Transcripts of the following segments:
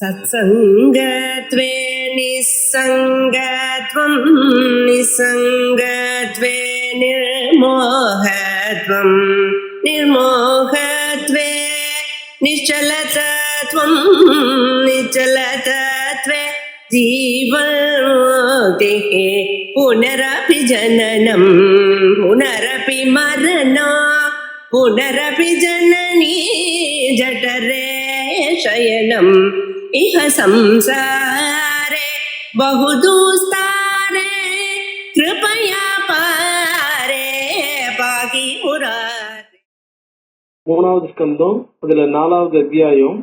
सत्सङ्गत्वे निस्सङ्गत्वं निस्सङ्गत्वे निर्मोहत्वं निर्मोहत्वे निश्चलतत्वं निश्चलतत्वे जीवन्मुक्तिः पुनरपि जननं पुनरपि मरणं पुनरपि जननी जठरे शयनम् इह संसारे बहुदुस्तारे कृपया पारे पाहि मुरारे. மூணாவது ஸ்கந்தம், அதுல 4வது அத்தியாயம்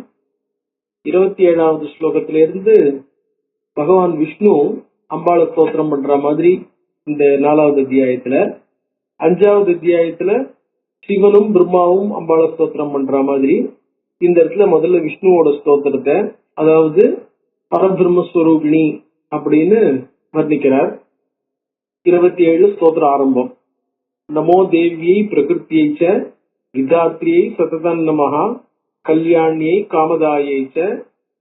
27வது ஸ்லோகத்திலிருந்து பகவான் விஷ்ணு அம்பாள ஸ்தோத்திரம் பண்ற மாதிரி இந்த 4வது அத்தியாயத்துல, 5வது அத்தியாயத்துல சிவனும் பிரம்மாவும் அம்பாள ஸ்தோத்திரம் பண்ற மாதிரி இந்த இடத்துல முதல்ல விஷ்ணுவோட ஸ்தோத்திரத்தை, அதாவது பரபிரம்மஸ்வரூபிணி அப்படின்னு வர்ணிக்கிறார். 27 ஸ்தோத்திர ஆரம்பம். நமோ தேவியை பிரகிருத்தியை ச விதாத்ரியை சததன் நமஹா கல்யாணியை காமதாயை ச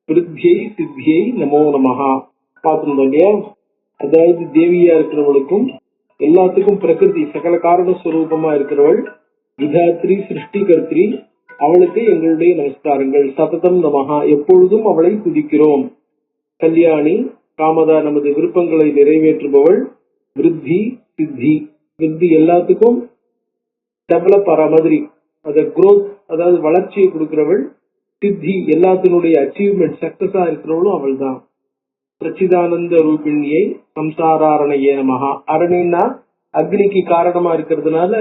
விருத்தியை சித்தியை நமோ நமஹா. பார்த்துருந்தோம் இல்லையா? அதாவது தேவியா இருக்கிறவளுக்கும் எல்லாத்துக்கும் பிரகிருதி சகல காரண ஸ்வரூபமா இருக்கிறவள் விதாத்ரி சிருஷ்டிகர்த்ரி, அவளுக்கு எங்களுடைய நமஸ்காரங்கள். சததம் நமஹா, எப்பொழுதும் அவளை துதிக்கிறோம். கல்யாணி காமதா, நமது விருப்பங்களை நிறைவேற்றுபவள். விருத்தி சித்தி, விருத்தி எல்லாத்துக்கும் டெவலப் ஆற மாதிரி, அத குரோத், அதாவது வளர்ச்சியை கொடுக்கிறவள். சித்தி எல்லாத்தினுடைய அச்சீவ்மெண்ட் சக்சஸா இருக்கிறவளும் அவள் தான். பிரச்சிதானந்த ரூபிணியை சம்சாராரணையே நமஹா. அரணின்னா அக்னிக்கு காரணமா இருக்கிறதுனால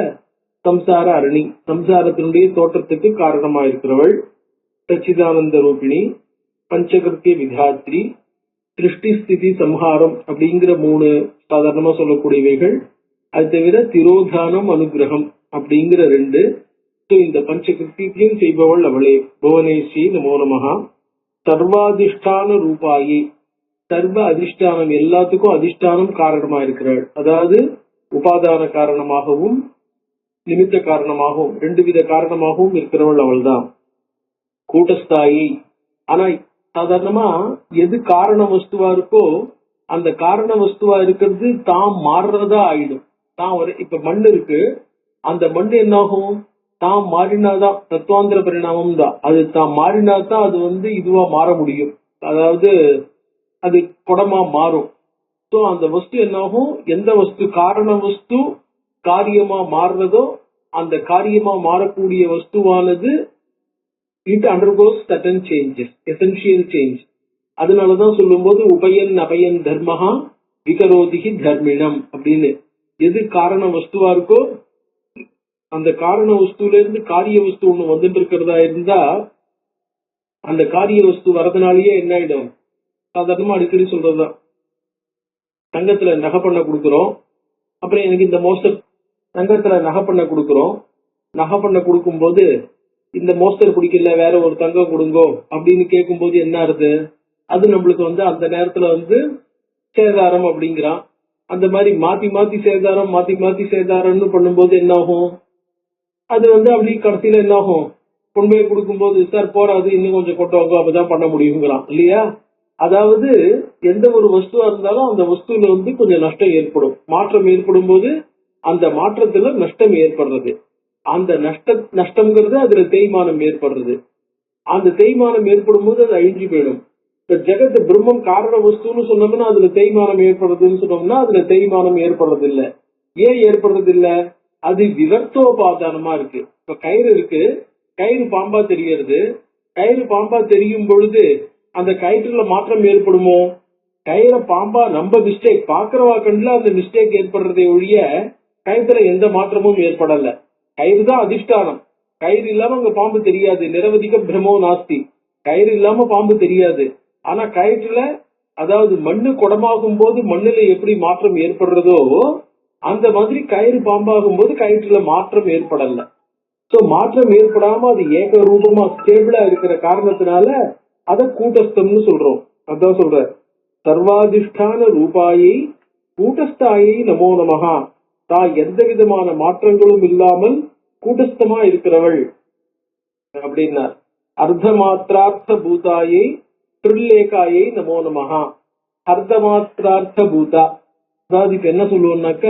சம்சார அரணி, சம்சாரத்தினுடைய தோற்றத்துக்கு காரணமா இருக்கிறவள். சச்சிதானந்த ரூபிணி, பஞ்சகிருத்திய விதாத்ரி, சிருஷ்டி ஸ்திதி சம்ஹாரம் அப்படிங்கிற 3 சாதாரணமா சொல்லக்கூடியவைகள். அது தவிர திரோதானம் அனுகிரகம் அப்படிங்கிற 2. இந்த பஞ்சகிருத்தியும் செய்பவள் அவளே. புவனேஸ்வரி நமோ நமஹா. சர்வாதிஷ்டான ரூபாயி, சர்வ அதிஷ்டானம், எல்லாத்துக்கும் அதிஷ்டானம் காரணமா இருக்கிறாள். அதாவது உபாதான காரணமாகவும் நிமித்த காரணமாகவும் 2 வித காரணமாகவும் இருக்கிறவள் அவள் தான். கூட்டஸ்தாயி, ஆனா சாதாரணமா எது காரண வஸ்துவா இருக்கோ அந்த காரண வஸ்துவா இருக்கிறது தாம் மாறுறதா ஆயிடும். தான் இப்ப மண் இருக்கு, அந்த மண் என்னாகும், தாம் மாறினாதான், தத்துவாந்திர பரிணாமம் தான், அது தாம் மாறினாதான் அது இதுவா மாற முடியும். அதாவது அது குடமா மாறும். சோ அந்த வஸ்து என்னாகும், எந்த வஸ்து காரண வஸ்து காரியமா மாறுறதோ அந்த காரியமா மாறக்கூடிய வஸ்துவானது it undergoes certain changes, essential change. அதனாலதான் சொல்லும் போது உபயன் அபயன் தர்மஹா விகரோதிகி தர்மிணம் அப்படின்னு. எது காரண வஸ்துவா இருக்கோ அந்த காரண வஸ்துல இருந்து காரிய வஸ்து ஒண்ணு வந்துட்டு இருக்கிறதா இருந்தா அந்த காரிய வஸ்து வரதுனாலயே என்ன ஆயிடும், சாதாரணமா அடிக்கடி சொல்றதுதான், தங்கத்துல நகை பண்ண கொடுக்குறோம், அப்புறம் எனக்கு இந்த மோஸ்டர் தங்கத்துல நகை பண்ண கொடுக்குறோம், நகை பண்ண கொடுக்கும் போது இந்த மோஸ்டர் பிடிக்கல வேற ஒரு தங்கம் கொடுங்கோ அப்படின்னு கேட்கும் போது என்ன ஆகுது, அது நம்மளுக்கு அந்த நேரத்துல சேதாரம் அப்படிங்கிறான். அந்த மாதிரி மாத்தி மாத்தி சேதாரம் மாத்தி மாத்தி சேதாரம்னு பண்ணும்போது என்ன ஆகும், அது அப்படி கடைசியில என்ன ஆகும், கொண்டு போய் கொடுக்கும் போது சார் போறாது இன்னும் கொஞ்சம் கொண்டு வாங்க அப்பதான் பண்ண முடியுங்கிறான் இல்லையா? அதாவது எந்த ஒரு வஸ்துவா இருந்தாலும் அந்த வஸ்துல கொஞ்சம் நஷ்டம் ஏற்படும். மாற்றம் ஏற்படும் போது அந்த மாற்றத்துல நஷ்டம் ஏற்படுறது, அந்த நஷ்டம்ங்கிறது அதுல தேய்மானம் ஏற்படுறது. அந்த தேய்மானம் ஏற்படும் போது அது அழிஞ்சு போயிடும். இப்ப ஜெகத் பிரம்மம் காரண வஸ்துன்னு சொன்னோம்னா அதுல தேய்மானம் ஏற்படுறதுன்னு சொன்னோம்னா அதுல தேய்மானம் ஏற்படுறது இல்ல. ஏன் ஏற்படுறது இல்ல, அது விவர்த்தோபாதானமா இருக்கு. இப்ப கயிறு இருக்கு, கயிறு பாம்பா தெரியறது, கயிறு பாம்பா தெரியும் பொழுது அந்த கயிற்றுல மாற்றம் ஏற்படுமோ? கயிறை பாம்பா நம்ம மிஸ்டேக் பாக்குறவா கண்டுல அந்த மிஸ்டேக் ஏற்படுறதை ஒழிய கயிற்றுல எந்த மாற்றமும் ஏற்படல. கயிறு தான் அதிஷ்டானம், கயிறு இல்லாம அங்க பாம்பு தெரியாது. நிரவதிக பிரம்மோ நாஸ்தி, கயிறு இல்லாம பாம்பு தெரியாது. ஆனா கயிற்றுல, அதாவது மண்ணு குடமாகும் போது மண்ணுல எப்படி மாற்றம் ஏற்படுறதோ அந்த மாதிரி கயிறு பாம்பாகும் போது கயிற்றுல மாற்றம் ஏற்படல. சோ மாற்றம் ஏற்படாம அது ஏக ரூபமா ஸ்டேபிளா இருக்கிற காரணத்தினால அத கூட்டஸ்தம்னு சொல்றோம். அதான் சொல்ற, சர்வாதிஷ்டான ரூபாயை கூட்டஸ்தாயை நமோ நமஹா. தான் எந்த விதமான மாற்றங்களும் இல்லாமல் கூட்டஸ்தமா இருக்கிறவள் அப்படின்னா. அர்த்த மாத்திரார்த்த பூதாயை திருல்லேகாயை நமோ நமஹா. அர்த்தமாத்திரார்த்த பூதா. அதாவது இப்ப என்ன சொல்லுவோம்னாக்க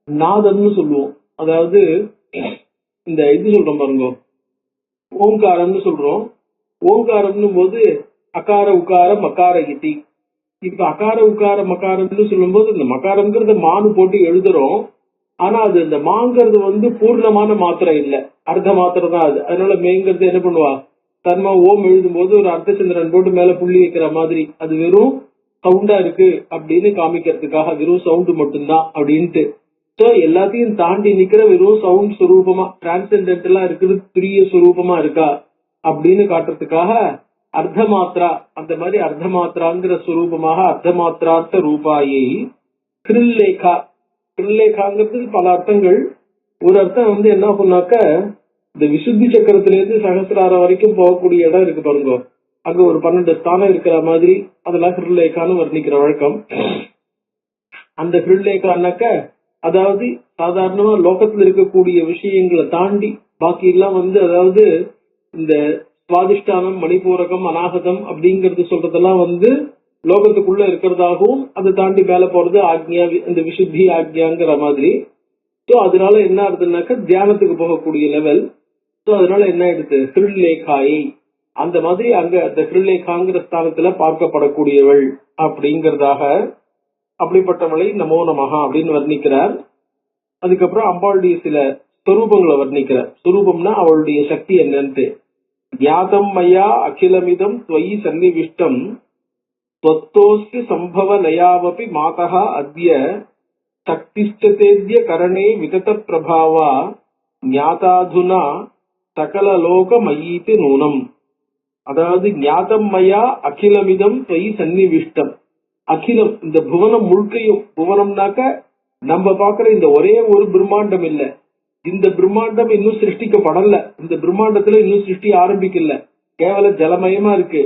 நாதம்னு சொல்லுவோம். அதாவது இந்த இது சொல்றோம் பாருங்க, ஓங்காரம்னு சொல்றோம். ஓங்காரம்னு போது அகார உகார மகார இதி. இப்ப அகார உகார மகாரம்னு சொல்லும் போது இந்த மகாரம்ங்கிறத மானு போட்டு எழுதுறோம். ஆனா அது இந்த மாங்கிறது பூர்ணமான மாத்திரை இல்ல, அர்த்த மாத்திரை தான் அது. அதனால மேங்கிறது என்ன பண்ணுவா, தர்மா ஓம் எழுதும் போது ஒரு அர்த்தச்சந்திரன் போட்டு மேல புள்ளி வைக்கிற மாதிரி அது வெறும் சவுண்டா இருக்கு அப்படின்னு காமிக்கிறதுக்காக, வெறும் சவுண்டு மட்டும்தான் அப்படின்ட்டு. சோ எல்லாத்தையும் தாண்டி நிக்கிற வெறும் சவுண்ட் ஸ்வரூபமா டிரான்சென்டென்டலா இருக்குது, துரிய ஸ்வரூபமா இருக்கா அப்படின்னு காட்டுறதுக்காக அர்த்த மாத்திரா, அந்த மாதிரி அர்த்த மாத்திராங்கிற ஸ்வரூபமாக அர்த்த மாத்திரார்த்த ரூபாயை கிருல்லேகா. கிருல்லேகாங்கிறதுக்கு பல அர்த்தங்கள். ஒரு அர்த்தம் என்ன பண்ணாக்க, இந்த விசுத்தி சக்கரத்திலிருந்து சகசிராரம் வரைக்கும் போகக்கூடிய இடம் இருக்கு பாருங்க, அங்க ஒரு 12 ஸ்தானம் இருக்கிற மாதிரி அதெல்லாம் கிருல்லேகான்னு வர்ணிக்கிற வழக்கம். அந்த கிருல்லேகான்னாக்க அதாவது சாதாரணமா லோகத்துல இருக்கக்கூடிய விஷயங்களை தாண்டி பாக்கி எல்லாம் அதாவது இந்த சுவாதிஷ்டானம், மணிபூரகம், அநாகதம் அப்படிங்கறது சொல்றதெல்லாம் லோகத்துக்குள்ள இருக்கிறதாகவும் அதை தாண்டி மேல போறது ஆக்ஞா, இந்த விசுத்தி ஆக்ஞாங்கிற மாதிரி. சோ அதனால என்ன ஆகுதுன்னாக்க தியானத்துக்கு போகக்கூடிய லெவல். சோ அதனால என்ன ஆயிடுது, கிருல்லேகாயை அந்த மாதிரி அங்க அந்த கிருல்லேகாங்கிற ஸ்தானத்துல பார்க்கப்படக்கூடியவள் அப்படிங்கறதாக, அப்படிப்பட்டவளை நமோ நமஹா அப்படின்னு வர்ணிக்கிறார். அதுக்கப்புறம் அம்பாளுடைய சில ஸ்வரூபங்களை வர்ணிக்கிறார். ஸ்வரூபம்னா அவளுடைய சக்தி என்னன்ட்டு. ஞாதம் மயா அகிலமிதம் துவயி சன்னிவிஷ்டம் त्वत्तोऽस्ति संभव लयावपि मातः अद्य शक्तिश्चतेद्य करणे वितत प्रभावा ஞாதாதுனா சகலலோகமயீதி நூனம். அதாவது ஞாதம் மயா அகிலமிதம் துவயி சன்னிவிஷ்டம். அகிலம் இந்த புவனம் முழுக்கையும், புவனம்னாக்க நம்ம பாக்குற இந்த ஒரே ஒரு பிரம்மாண்டம் இல்ல, இந்த பிரம்மாண்டம் இன்னும் சிருஷ்டிக்கப்படல, இந்த பிரம்மாண்டத்துல இன்னும் சிருஷ்டி ஆரம்பிக்கல, கேவல ஜலமயமா இருக்கு.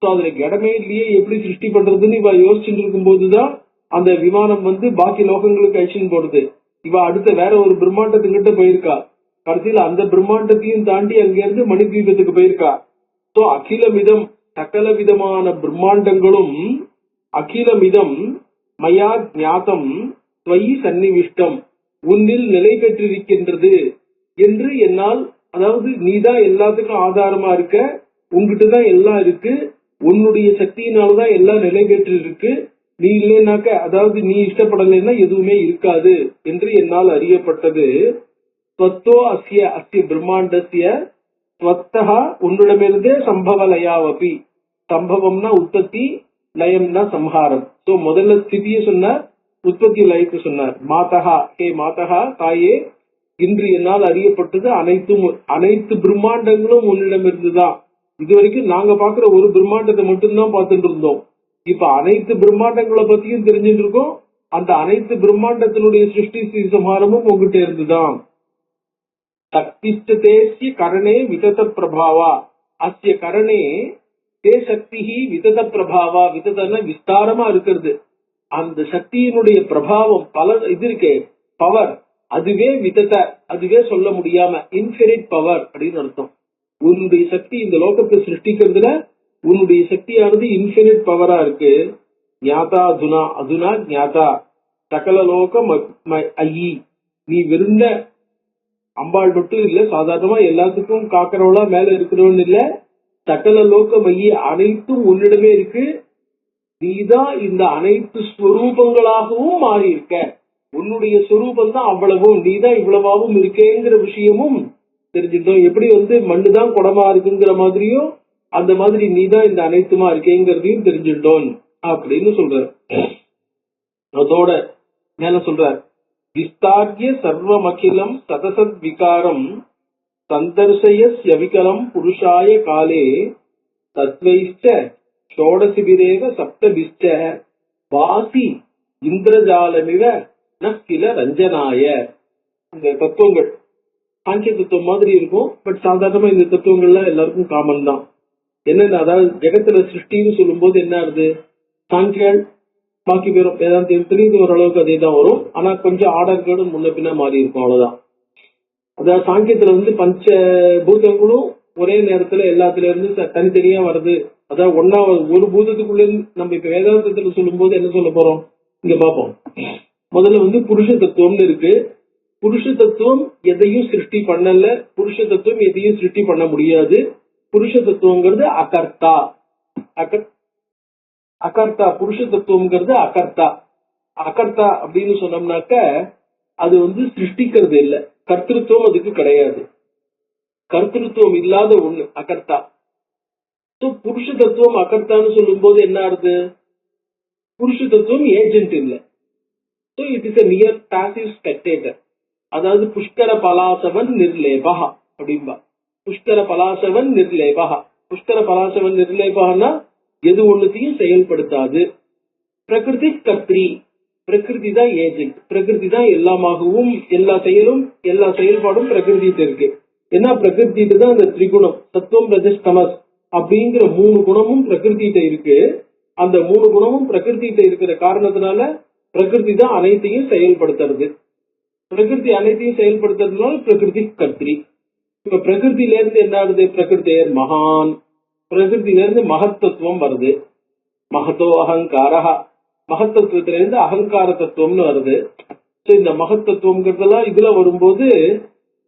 அதுல இடமே இல்லையே, எப்படி சிருஷ்டி பண்றதுன்னு இவ யோசிச்சுட்டு இருக்கும் போதுதான் அந்த விமானம் பாக்கி லோகங்களுக்கு அழிச்சுன்னு போடுது. இவ அடுத்த வேற ஒரு பிரம்மாண்டத்துக்கிட்ட போயிருக்கா. கடைசியில அந்த பிரம்மாண்டத்தையும் தாண்டி அங்கிருந்து மணிதீபத்துக்கு போயிருக்கா. சோ அகிலமிதம் சகல விதமான பிரம்மாண்டங்களும் அகிலமிதம் மயா ஞாதம் துவயி சன்னிவிஷ்டம் உன்னில் நிலை பெற்றிருக்கின்றது என்று என்னால், அதாவது நீதான் எல்லாத்துக்கும் ஆதாரமா இருக்க, உங்ககிட்டதான் எல்லாம் இருக்கு, உன்னுடைய சக்தியினாலதான் எல்லாம் நிலை பெற்று இருக்கு, நீ இல்லைனாக்க, அதாவது நீ இஷ்டப்படலைன்னா எதுவுமே இருக்காது என்று என்னால் அறியப்பட்டது. ஸ்வத்தோ அஸ்ய அஸ்ய பிரம்மாண்டஸ்ய ஸ்வத்தஹா உன்னிடமிருந்தே சம்பவ லயாவபி. சம்பவம்னா உற்பத்தி, லயம்னா சம்ஹாரம். சோ முதல்ல ஸ்திதியை சொன்னார், உற்பத்தி லயத்தை சொன்னார். மாதஹா, ஹே மாதஹா தாயே, இன்று என்னால் அறியப்பட்டது அனைத்து பிரம்மாண்டங்களும் உன்னிடமிருந்துதான். இது வரைக்கும் நாங்க பாக்குற ஒரு பிரம்மாண்டத்தை மட்டும்தான் பார்த்துட்டு இருந்தோம். இப்ப அனைத்து பிரம்மாண்டங்களை பத்தியும் தெரிஞ்சுட்டு இருக்கோம். அந்த அனைத்து பிரம்மாண்டத்தினுடைய சிருஷ்டி சம்ஹாரமும் உங்ககிட்ட இருந்துதான். சக்திஷ்டேஸ்ய கரணே விதத பிரபாவா. அஸ்ய கரணே தே சக்தி விதத பிரபாவா. விததன விஸ்தாரமா இருக்கிறது. அந்த சக்தியினுடைய பிரபாவம் பல இது இருக்கே, பவர், அதுவே விதத, அதுவே சொல்ல முடியாம இன்ஃபினிட் பவர் அப்படின்னு அர்த்தம். உன்னுடைய சக்தி இந்த லோகத்தை சிருஷ்டிக்கிறதுல உன்னுடைய சக்தியானது இன்ஃபினிட் பவரா இருக்கு. ஞாதா அதுனா, அதுனா ஞாதா சகல லோகம் ஐயி. நீ விருந்த அம்பாள் மட்டும் இல்ல, சாதாரணமா எல்லாத்துக்கும் காக்கிறவளா மேல இருக்கிறவன் இல்ல, சகல லோகம் ஐயி, அனைத்தும் உன்னிடமே இருக்கு. நீதான் இந்த அனைத்து ஸ்வரூபங்களாகவும் மாறி இருக்க. உன்னுடைய ஸ்வரூபம் தான் அவ்வளவும், நீதான் இவ்வளவாவும் இருக்கேங்கிற விஷயமும் தெரிஞ்சுட்டோம். எப்படி மண்ணுதான் குடமா இருக்குங்கிற மாதிரியும் அந்த மாதிரி நீதான் இந்த அனைத்துமா இருக்கேங்கிறதையும் தெரிஞ்சுட்டோம் அப்படின்னு சொல்ற. அதோட மேல சொல்ற, விஸ்தார்ய சர்வமகிலம் சதசத் விகாரம் சந்தர்சயஸ்யவிகலம் புருஷாய காலே தத்வைஷ்ட ஷோடசிபிரேவ சப்தபிஷ்ட வாசி இந்திரஜாலமிவ நக்கில ரஞ்சனாய. இந்த தத்துவங்கள் சாங்கிய தத்துவம் மாதிரி இருக்கும். பட் சாதாரணமா இந்த தத்துவங்கள்லாம் எல்லாருக்கும் காமன் தான். என்னென்ன, அதாவது ஜெகத்துல சிருஷ்டின்னு சொல்லும் போது என்ன ஆகுது, சாங்கியல் பாக்கி பேரும் வேதாந்தத்திலும் இது ஓரளவுக்கு அதே தான் வரும். ஆனா கொஞ்சம் ஆர்டர்களும் முன்ன பின்ன மாறி இருக்கும், அவ்வளவுதான். அதாவது சாங்கியத்துல பஞ்ச பூதங்களும் ஒரே நேரத்துல எல்லாத்துல இருந்து தனித்தனியா வருது அதாவது ஒன்னாவது ஒரு பூதத்துக்குள்ள நம்ம இப்ப வேதாந்தத்துல சொல்லும் போது என்ன சொல்ல போறோம் இங்க பாப்போம். முதல்ல புருஷ தத்துவம்னு இருக்கு. புருஷ தத்துவம் எதையும் சிருஷ்டி பண்ணல, புருஷ தத்துவம் எதையும் சிருஷ்டி பண்ண முடியாது. புருஷ தத்துவங்கிறது அகர்த்தா. அகர்த்தா புருஷ தத்துவம்ங்கிறது அகர்த்தா. அகர்த்தா அப்படின்னு சொன்னோம்னாக்க அது சிருஷ்டிக்கிறது இல்ல, கர்த்திருவம் அதுக்கு கிடையாது. கர்த்திருவம் இல்லாத ஒண்ணு அகர்த்தா. புருஷ தத்துவம் அகர்த்தான்னு சொல்லும் போது என்ன ஆகுது? புருஷ தத்துவம் ஏஜென்ட் இல்ல. It is a mere passive spectator. அதாவது புஷ்கர பலாசவன் நிர்லேபா அப்படின்பா. புஷ்கர பலாசவன் நிர்லேபா. புஷ்கர பலாசவன் நிர்லேபான்னா எது ஒண்ணுத்தையும் செயல்படுத்தாது. பிரகிருதி கர்த்ரி, பிரகிருதி தான் ஏஜென்ட், பிரகிருதி தான் எல்லாமாகவும் எல்லா செயல்பாடும் பிரகிருதிட்டு இருக்கு. ஏன்னா பிரகிருதிட்டு தான் அந்த திரிகுணம் சத்துவம் ரஜஸ் தமஸ் அப்படிங்கிற 3 குணமும் பிரகிருதிட்ட இருக்கு. அந்த 3 குணமும் பிரகிருதிட்ட இருக்கிற காரணத்தினால பிரகிருதி தான் அனைத்தையும் செயல்படுத்துறது. பிரகிருதி அனைத்தையும் செயல்படுத்துறதுனால பிரகிருதி கர்த்ரி. இப்ப பிரகிருதியில இருந்து என்ன ஆகுது? பிரகிருதேர் மகான், பிரகிருதியில இருந்து மகத்தத்துவம் வருது. மகத்தோ அகங்காரா, மகத்தத்துவத்தில இருந்து அகங்கார தத்துவம்னு வருது. இந்த மகத்தத்துவம்ங்கிறதெல்லாம் இதுல வரும்போது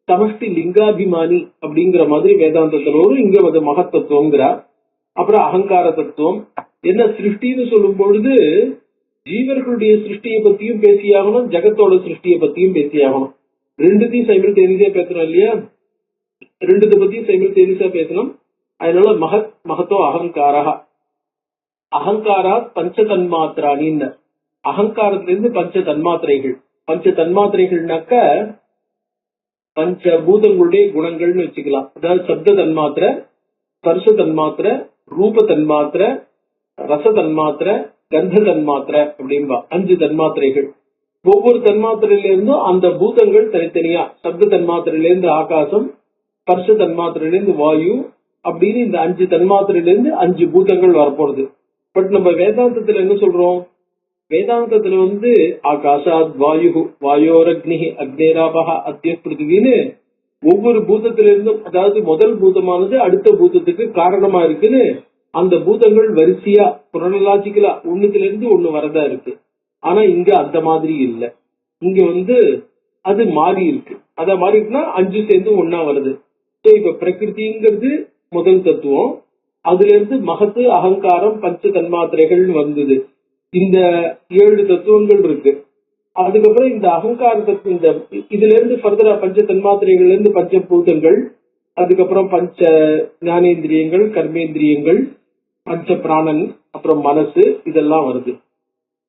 சமஷ்டி லிங்காபிமானி அப்படிங்கிற மாதிரி வேதாந்தத்துல வரும். இங்க வந்து மகத்தத்துவம்ங்கிறார். அப்புறம் அகங்கார தத்துவம். என்ன சிருஷ்டின்னு சொல்லும் பொழுது ஜீவர்களுடைய சிருஷ்டியை பத்தியும் பேசியாகணும், ஜெகத்தோட சிருஷ்டியை பத்தியும் பேசியாகணும். ரெண்டுத்தையும் சைமல்டேனியஸா பேசணும் இல்லையா? ரெண்டுத்தை பத்தியும் சைமல்டேனியஸா பேசணும். அதனால மகத்தோ அகங்காரா. அகங்காரா பஞ்ச தன்மாத்திராணின்னு. அகங்காரத்திலிருந்து பஞ்ச தன்மாத்திரைகள். பஞ்ச தன்மாத்திரைகள்னாக்க பஞ்சபூதங்களுடைய குணங்கள்னு வச்சுக்கலாம். அதாவது சப்த தன்மாத்திர, ஸ்பர்ஷ தன்மாத்திர, ரூப தன்மாத்திர, ரச தன்மாத்திர, கந்த தன்மாத்திர அப்படின்பா 5 தன்மாத்திரைகள். ஒவ்வொரு தன்மாத்திரையில இருந்தும் அந்த பூதங்கள் தனித்தனியா, சப்த தன்மாத்திரையில இருந்து ஆகாசம், ஸ்பர்ஷ தன்மாத்திரையில இருந்து வாயு அப்படின்னு இந்த 5 தன்மாத்திரையில இருந்து 5 பூதங்கள் வரப்போறது. பட் நம்ம வேதாந்தத்துல என்ன சொல்றோம்? வேதாந்தத்துல ஆகாஷாத் வாயு, வாயோரக்னி, அக்னேராபா, அத்திய பிருத்திவின்னு ஒவ்வொரு பூதத்தில இருந்தும், அதாவது முதல் பூதமானது அடுத்த பூதத்துக்கு காரணமா இருக்குன்னு அந்த பூதங்கள் வரிசையா குரோனாலஜிக்கலா ஒண்ணுத்துல இருந்து ஒண்ணு வரதா இருக்கு. ஆனா இங்க அந்த மாதிரி இல்ல. இங்க அது மாறி இருக்கு. அத மாறி இருக்குன்னா 5 சேர்ந்து ஒன்னா வருது. இப்ப பிரகிருதிங்கிறது முதல் தத்துவம். அதுல இருந்து மகத்து, அகங்காரம், பஞ்ச தன்மாத்திரைகள் வந்தது. இந்த 7 தத்துவங்கள் இருக்கு. அதுக்கப்புறம் இந்த அகங்கார தத்துவம், இந்த இதுல இருந்து ஃபர்தரா பஞ்ச தன்மாத்திரைகள்ல இருந்து பஞ்சபூதங்கள், அதுக்கப்புறம் பஞ்ச ஞானேந்திரியங்கள், கர்மேந்திரியங்கள், பஞ்ச பிராணன், அப்புறம் மனசு, இதெல்லாம் வருது.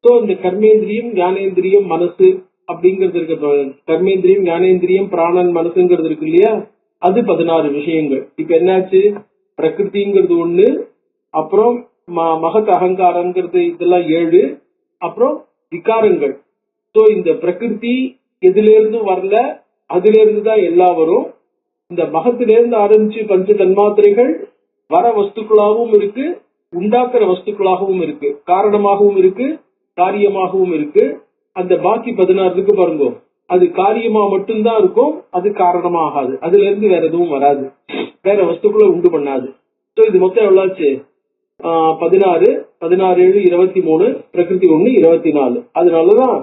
இந்த கர்மேந்திரியம், ஞானேந்திரியம், மனசு அப்படிங்கிறது இருக்கு. கர்மேந்திரியம், ஞானேந்திரியம், பிராணன், மனசுங்கிறது இருக்கு இல்லையா? அது 16 விஷயங்கள். இப்ப என்னாச்சு? பிரகிருதிங்கிறது 1, அப்புறம் மகத் அகங்காரங்கிறது இதெல்லாம் 7, அப்புறம் விகாரங்கள். இந்த பிரகிருதி எதுல இருந்து வரல, அதுல இருந்து தான் எல்லாம் வரும். இந்த மகத்திலிருந்து ஆரம்பிச்சு பஞ்ச தன்மாத்திரைகள் வர வஸ்துக்களாகவும் இருக்கு, உண்டாக்குற வஸ்துக்களாகவும் இருக்கு, காரணமாகவும் இருக்கு, காரியமாகவும் இருக்கு. அந்த பாக்கி 16 இருக்கு பாருங்க, அது காரியமா மட்டும்தான் இருக்கும், அது காரணமா ஆகாது. அதுல இருந்து வேற எதுவும் வராது, வேற வஸ்துக்களை உண்டு பண்ணாது. இது மொத்தம் எவ்வளாச்சு? 16, 17, 23, பிரகிருதி 1, 24. அதனாலதான்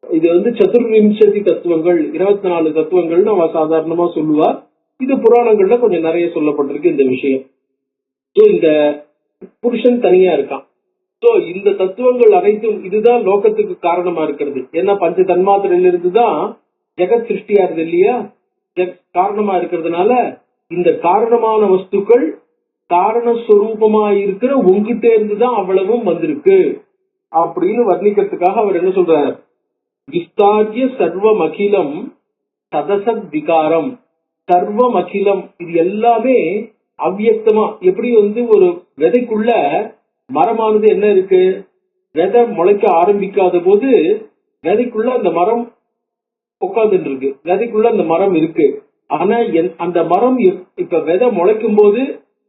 இது சதுர்விம்சதி தத்துவங்கள், 24 தத்துவங்கள் நம்ம சாதாரணமா சொல்லுவார். இது புராணங்கள்ல கொஞ்சம் நிறைய சொல்லப்பட்டிருக்கு இந்த விஷயம். இந்த புருஷன் தனியா இருக்கான். இந்த தத்துவங்கள் அனைத்தும் இதுதான் லோகத்துக்கு காரணமா இருக்கிறது. ஏன்னா பஞ்ச தன்மாத்திரையில இருந்துதான் ஜெகத் சிருஷ்டியாருது இல்லையா? காரணமா இருக்கிறதுனால இந்த காரணமான வஸ்துக்கள் காரணஸ்வரூபமா இருக்கிற உங்ககிட்ட இருந்துதான் அவ்வளவும் வந்திருக்கு அப்படின்னு வர்ணிக்கிறதுக்காக அவர் என்ன சொல்றார்? விஸ்தாரிய சர்வம் அகிலம் சதசத் விகாரம். சர்வம் அகிலம், இது எல்லாமே அவ்வியக்தமா. எப்படி ஒரு விதைக்குள்ள மரமானது என்ன இருக்கு? விதை முளைக்க ஆரம்பிக்காத போது விதைக்குள்ள அந்த மரம் உட்கார்ந்துட்டு இருக்கு, விதைக்குள்ள அந்த மரம் இருக்கு. ஆனா அந்த மரம் இப்ப விதை முளைக்கும் போது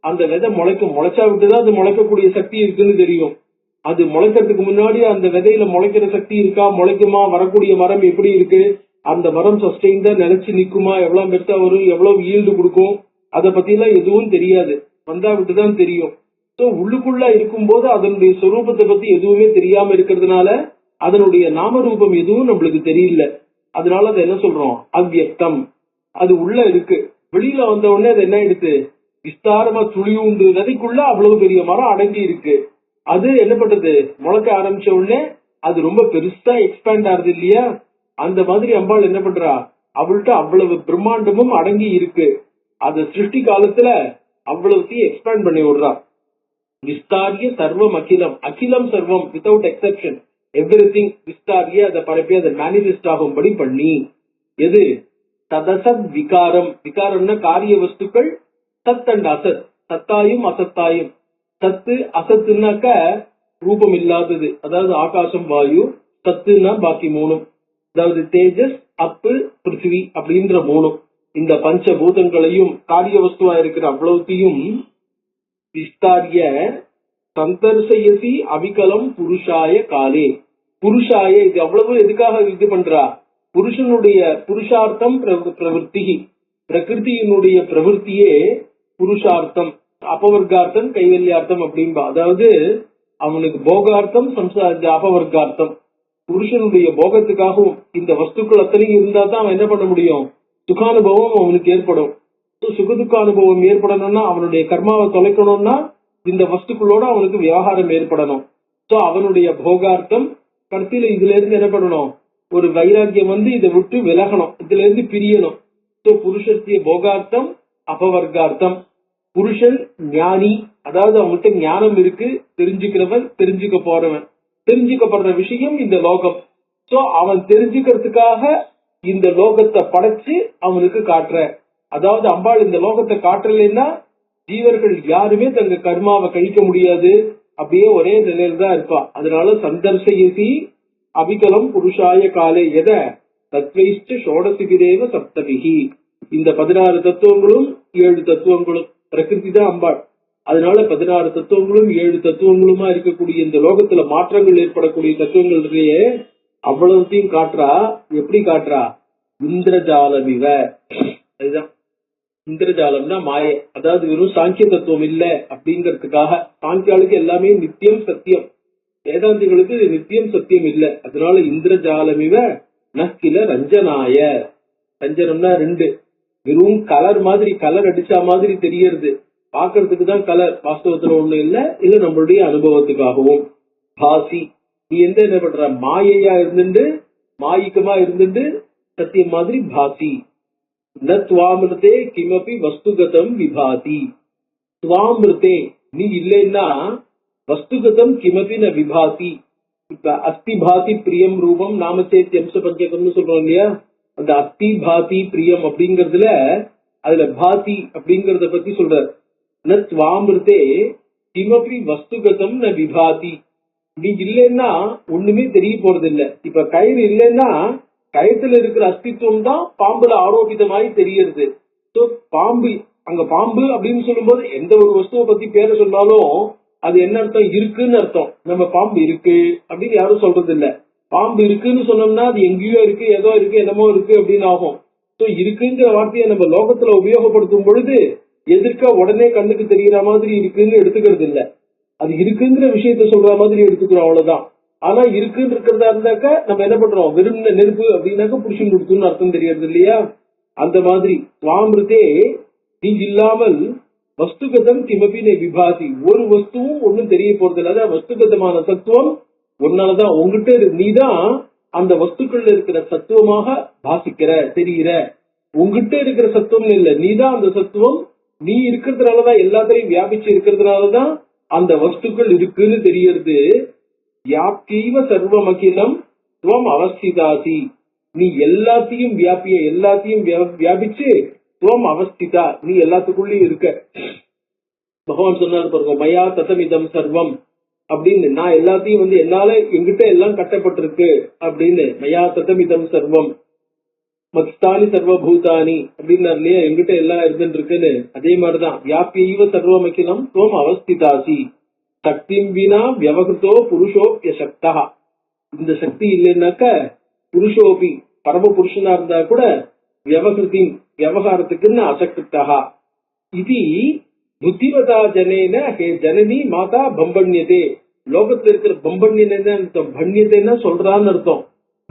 அந்த விதை முளைச்சா விட்டுதான் அது முளைக்கக்கூடிய சக்தி இருக்குன்னு தெரியும். அது முளைக்கிறதுக்கு முன்னாடி அந்த விதையில முளைக்கிற சக்தி இருக்கா, முளைக்குமா, வரக்கூடிய மரம் எப்படி இருக்கு, அந்த மரம் சஸ்டெயின்டா நினைச்சு நிக்குமா, எவ்வளவு பெருசா வரும், எவ்வளவு ஈல்டு கொடுக்கும், அதை பத்தி எல்லாம் எதுவும் தெரியாது. வந்தா விட்டுதான் தெரியும். சோ உள்ளுக்குள்ள இருக்கும்போது அதனுடைய சொரூபத்தை பத்தி எதுவுமே தெரியாம இருக்கிறதுனால அதனுடைய நாமரூபம் எதுவும் நம்மளுக்கு தெரியல. அதனால அதை என்ன சொல்றோம், அவ்யக்தம். அது உள்ள இருக்கு, வெளியில வந்த உடனே அது என்ன ஆயிடுது, விஸ்தாரமா துளியுண்டு நதிக்குள்ள அவ்வளவு பெரிய மரம் அடங்கி இருக்கு. அது என்ன பண்றது, முளைக்க ஆரம்பிச்ச உடனே அது ரொம்ப பெருசா எக்ஸ்பேண்ட் ஆகுது இல்லையா. அந்த மாதிரி அம்பாள் என்ன பண்றா, அவள்கிட்ட அவ்வளவு பிரம்மாண்டமும் அடங்கி இருக்கு. அத சிருஷ்டி காலத்துல அவ்வளவுத்தையும் எக்ஸ்பேண்ட் பண்ணி விடுறா. விஸ்தாரிய சர்வம் அகிலம், அகிலம் சர்வம் வித்தவுட் எக்ஸெப்ஷன் எவ்ரி திங் விஸ்தாரிய, அதை பரப்பி அதை மேனிஃபெஸ்ட் ஆகும்படி பண்ணி. எது, ததசத் விகாரம், விகாரம்னா காரிய வஸ்துக்கள், சத் அண்ட் அசத், சத்தாயும் அசத்தாயும். சத்து அசத்துனாக்க ரூபம் இல்லாதது, அதாவது ஆகாசம் வாயு. சத்துனா பாக்கி மூணும், அதாவது தேஜஸ் அப்பு பிருத்திவி அப்படின்ற மூணும். இந்த பஞ்சபூதங்களையும் காரிய வஸ்துவா இருக்கிற அவ்வளவுத்தையும் விஸ்தாரிய சந்தர்சயசி அவிகலம் புருஷாய காலே. புருஷாய, இது அவ்வளவு எதுக்காக இது பண்றா, புருஷனுடைய புருஷார்த்தம் பிரவருத்தி, பிரகிருதியினுடைய பிரவருத்தியே புருஷார்த்தம், அபவர்கார்த்தம் கைவல்யார்த்தம் அப்படின்பா. அதாவது அவனுக்கு போகார்த்தம் அபவர்கார்த்தம். புருஷனுடைய போகத்துக்காகவும் இந்த வஸ்துக்கள் அத்தனையும் இருந்தா தான் அவன் என்ன பண்ண முடியும், சுகானுபவம் அவனுக்கு ஏற்படும். சுகதுக்க அனுபவம் ஏற்படணும்னா, அவனுடைய கர்மாவை தொலைக்கணும்னா இந்த வஸ்துக்களோட அவனுக்கு விவகாரம் ஏற்படணும். சோ அவனுடைய போகார்த்தம் கடைசியில இதுல இருந்து என்ன பண்ணணும், ஒரு வைராக்கியம் வந்து இதை விட்டு விலகணும், இதுல இருந்து பிரியணும். சோ புருஷத்திய போகார்த்தம் அபவர்கார்த்தம். புருஷன் ஞானி, அதாவது அவன்கிட்ட ஞானம் இருக்கு, தெரிஞ்சுக்கிறவன், தெரிஞ்சுக்க போறவன், தெரிஞ்சுக்கப்படுற விஷயம் இந்த லோகம். சோ அவன் தெரிஞ்சுக்கிறதுக்காக இந்த லோகத்தை படைச்சு அவனுக்கு காட்டுற. அதாவது அம்பாள் இந்த லோகத்தை காட்டலைன்னா ஜீவர்கள் யாருமே தங்க கர்மாவை கழிக்க முடியாது, அப்படியே ஒரே நிலையில தான் இருப்பா. அதனால சந்தர்சயசி அபிகலம் புருஷாய காலே எத தத்வைஷ்ட ஷோடசிபிதேவ சப்தபிகி. இந்த 16 தத்துவங்களும் 7 தத்துவங்களும் பிரகிருதி தான் அம்பாள். அதனால 16 தத்துவங்களும் 7 தத்துவங்களுமா இருக்கக்கூடிய இந்த லோகத்துல மாற்றங்கள் ஏற்படக்கூடிய தத்துவங்களுடைய அவ்வளவுத்தையும் காட்டுறா. எப்படி காட்டுறா, இந்திரஜாலமிவ. அதுதான் இந்திரஜாலம்னா மாயை, அதாவது வெறும் சாங்கிய தத்துவம் இல்ல அப்படிங்கறதுக்காக. சாங்கியாளுக்கு எல்லாமே நித்தியம் சத்தியம், வேதாந்திகளுக்கு நித்தியம் சத்தியம் இல்ல. அதனால இந்திரஜாலமிவ நக்கில ரஞ்சனாய. ரஞ்சனம்னா 2, வெறும் கலர் மாதிரி, கலர் அடிச்சா மாதிரி தெரியறது, பாக்குறதுக்கு தான் கலர், வாஸ்தவத்துல ஒண்ணு இல்ல. இது நம்மளுடைய அனுபவத்துக்காகவும். பாசி, நீ என்ன பண்ற, மாயையா இருந்துட்டு மாயிக்கமா இருந்துட்டு சத்தியம் மாதிரி பாசி. நத்வாமிருதே கிமபி வஸ்துகதம் விபாதி. துவாமிருதே, நீ இல்லைன்னா வஸ்துகதம் கிமபி ந விபாதி. இப்ப அஸ்தி பாதி பிரியம் ரூபம் நாமசேத்தி அம்ச பஞ்சகம்னு சொல்றோம் இல்லையா, அந்த அஸ்தி பாதி பிரியம் அப்படிங்கறதுல அதுல பாதி அப்படிங்கறத பத்தி சொல்ற. நத்வாமிருதே கிமபி வஸ்துகதம் ந விபாதி. நீ இல்லைன்னா ஒண்ணுமே தெரிய போறது இல்ல. இப்ப கயிறு இல்லைன்னா கயத்துல இருக்கிற அஸ்தித்வம் தான் பாம்புல ஆரோபிதமாய் தெரியறது. பாம்பு, அங்க பாம்பு அப்படின்னு சொல்லும் போது எந்த ஒரு வஸ்துவை பத்தி பேரை சொன்னாலும் அது என்ன அர்த்தம், இருக்குன்னு அர்த்தம். நம்ம பாம்பு இருக்கு அப்படின்னு யாரும் சொல்றது இல்ல. பாம்பு இருக்குன்னு சொன்னோம்னா அது எங்கேயோ இருக்கு, ஏதோ இருக்கு, என்னமோ இருக்கு அப்படின்னு ஆகும். இருக்குங்கிற வார்த்தையை நம்ம லோகத்துல உபயோகப்படுத்தும் பொழுது எதிர்க்க உடனே கண்ணுக்கு தெரியற மாதிரி இருக்குன்னு எடுத்துக்கிறது இல்ல, அது இருக்குங்கிற விஷயத்த சொல்ற மாதிரி எடுத்துக்கிறோம், அவ்வளவுதான். ஆனா இருக்குன்னு இருக்கிறதா இருந்தாக்க நம்ம என்ன பண்றோம், வெறும் நெருப்பு அப்படின்னாக்க புருஷன் கொடுத்துன்னு அர்த்தம் தெரியறது இல்லையா. அந்த மாதிரி சுவாமிருதே, நீ இல்லாமல் வஸ்துகதம் கிமபினே விபாதி, ஒரு வஸ்துவும் ஒன்னும் தெரிய போறது இல்ல. வஸ்துகதமான தத்துவம் ஒன்னாலதான், உங்ககிட்ட நீதான் அந்த வஸ்துக்கள்ல இருக்கிற சத்துவமாக பாசிக்கிற, தெரிகிற. உங்ககிட்ட இருக்கிற சத்துவம் இல்ல, நீதான் அந்த சத்துவம். நீ இருக்கிறதுனாலதான், எல்லாத்தையும் வியாபிச்சு இருக்கிறதுனாலதான் அந்த வஸ்துக்கள் இருக்குன்னு தெரியறது. வியாப்தீவ சர்வமகிலம் துவம் அவஸ்திதாசி. நீ எல்லாத்தையும் வியாபிய, எல்லாத்தையும் வியாபிச்சு துவம் அவஸ்திதா, நீ எல்லாத்துக்குள்ளயும் இருக்க. பகவான் சொன்னார் பாருங்க, மயா ததமிதம் சர்வம் அப்படின்னு. நான் எல்லாத்தையும் என்னால எங்கிட்ட எல்லாம் கட்டப்பட்டிருக்கு அப்படின்னு. மயா ததமிதம் சர்வம் மத்ஸ்தானி சர்வபூதானி அப்படின்னாரு இல்லையா, எங்கிட்ட எல்லாம் இருந்துட்டு இருக்குன்னு. அதே மாதிரிதான் வியாபியைவ சர்வமகிலம் துவம் அவஸ்திதாசி. சக்திம் வினா வியவகிருத்தோ புருஷோப்பிய சக்தா. இந்த சக்தி இல்லைன்னாக்க புருஷோபி, பரம புருஷனா இருந்தா கூட வியவகிருதி, விவகாரத்துக்குன்னு அசக்தா. இது புத்திமதா ஜனேன ஹே ஜனனி மாதா பம்பண்யதே. லோகத்துல இருக்கிற பம்பண்யதே அர்த்தம், பண்யதேன்னா சொல்றான்னு அர்த்தம்.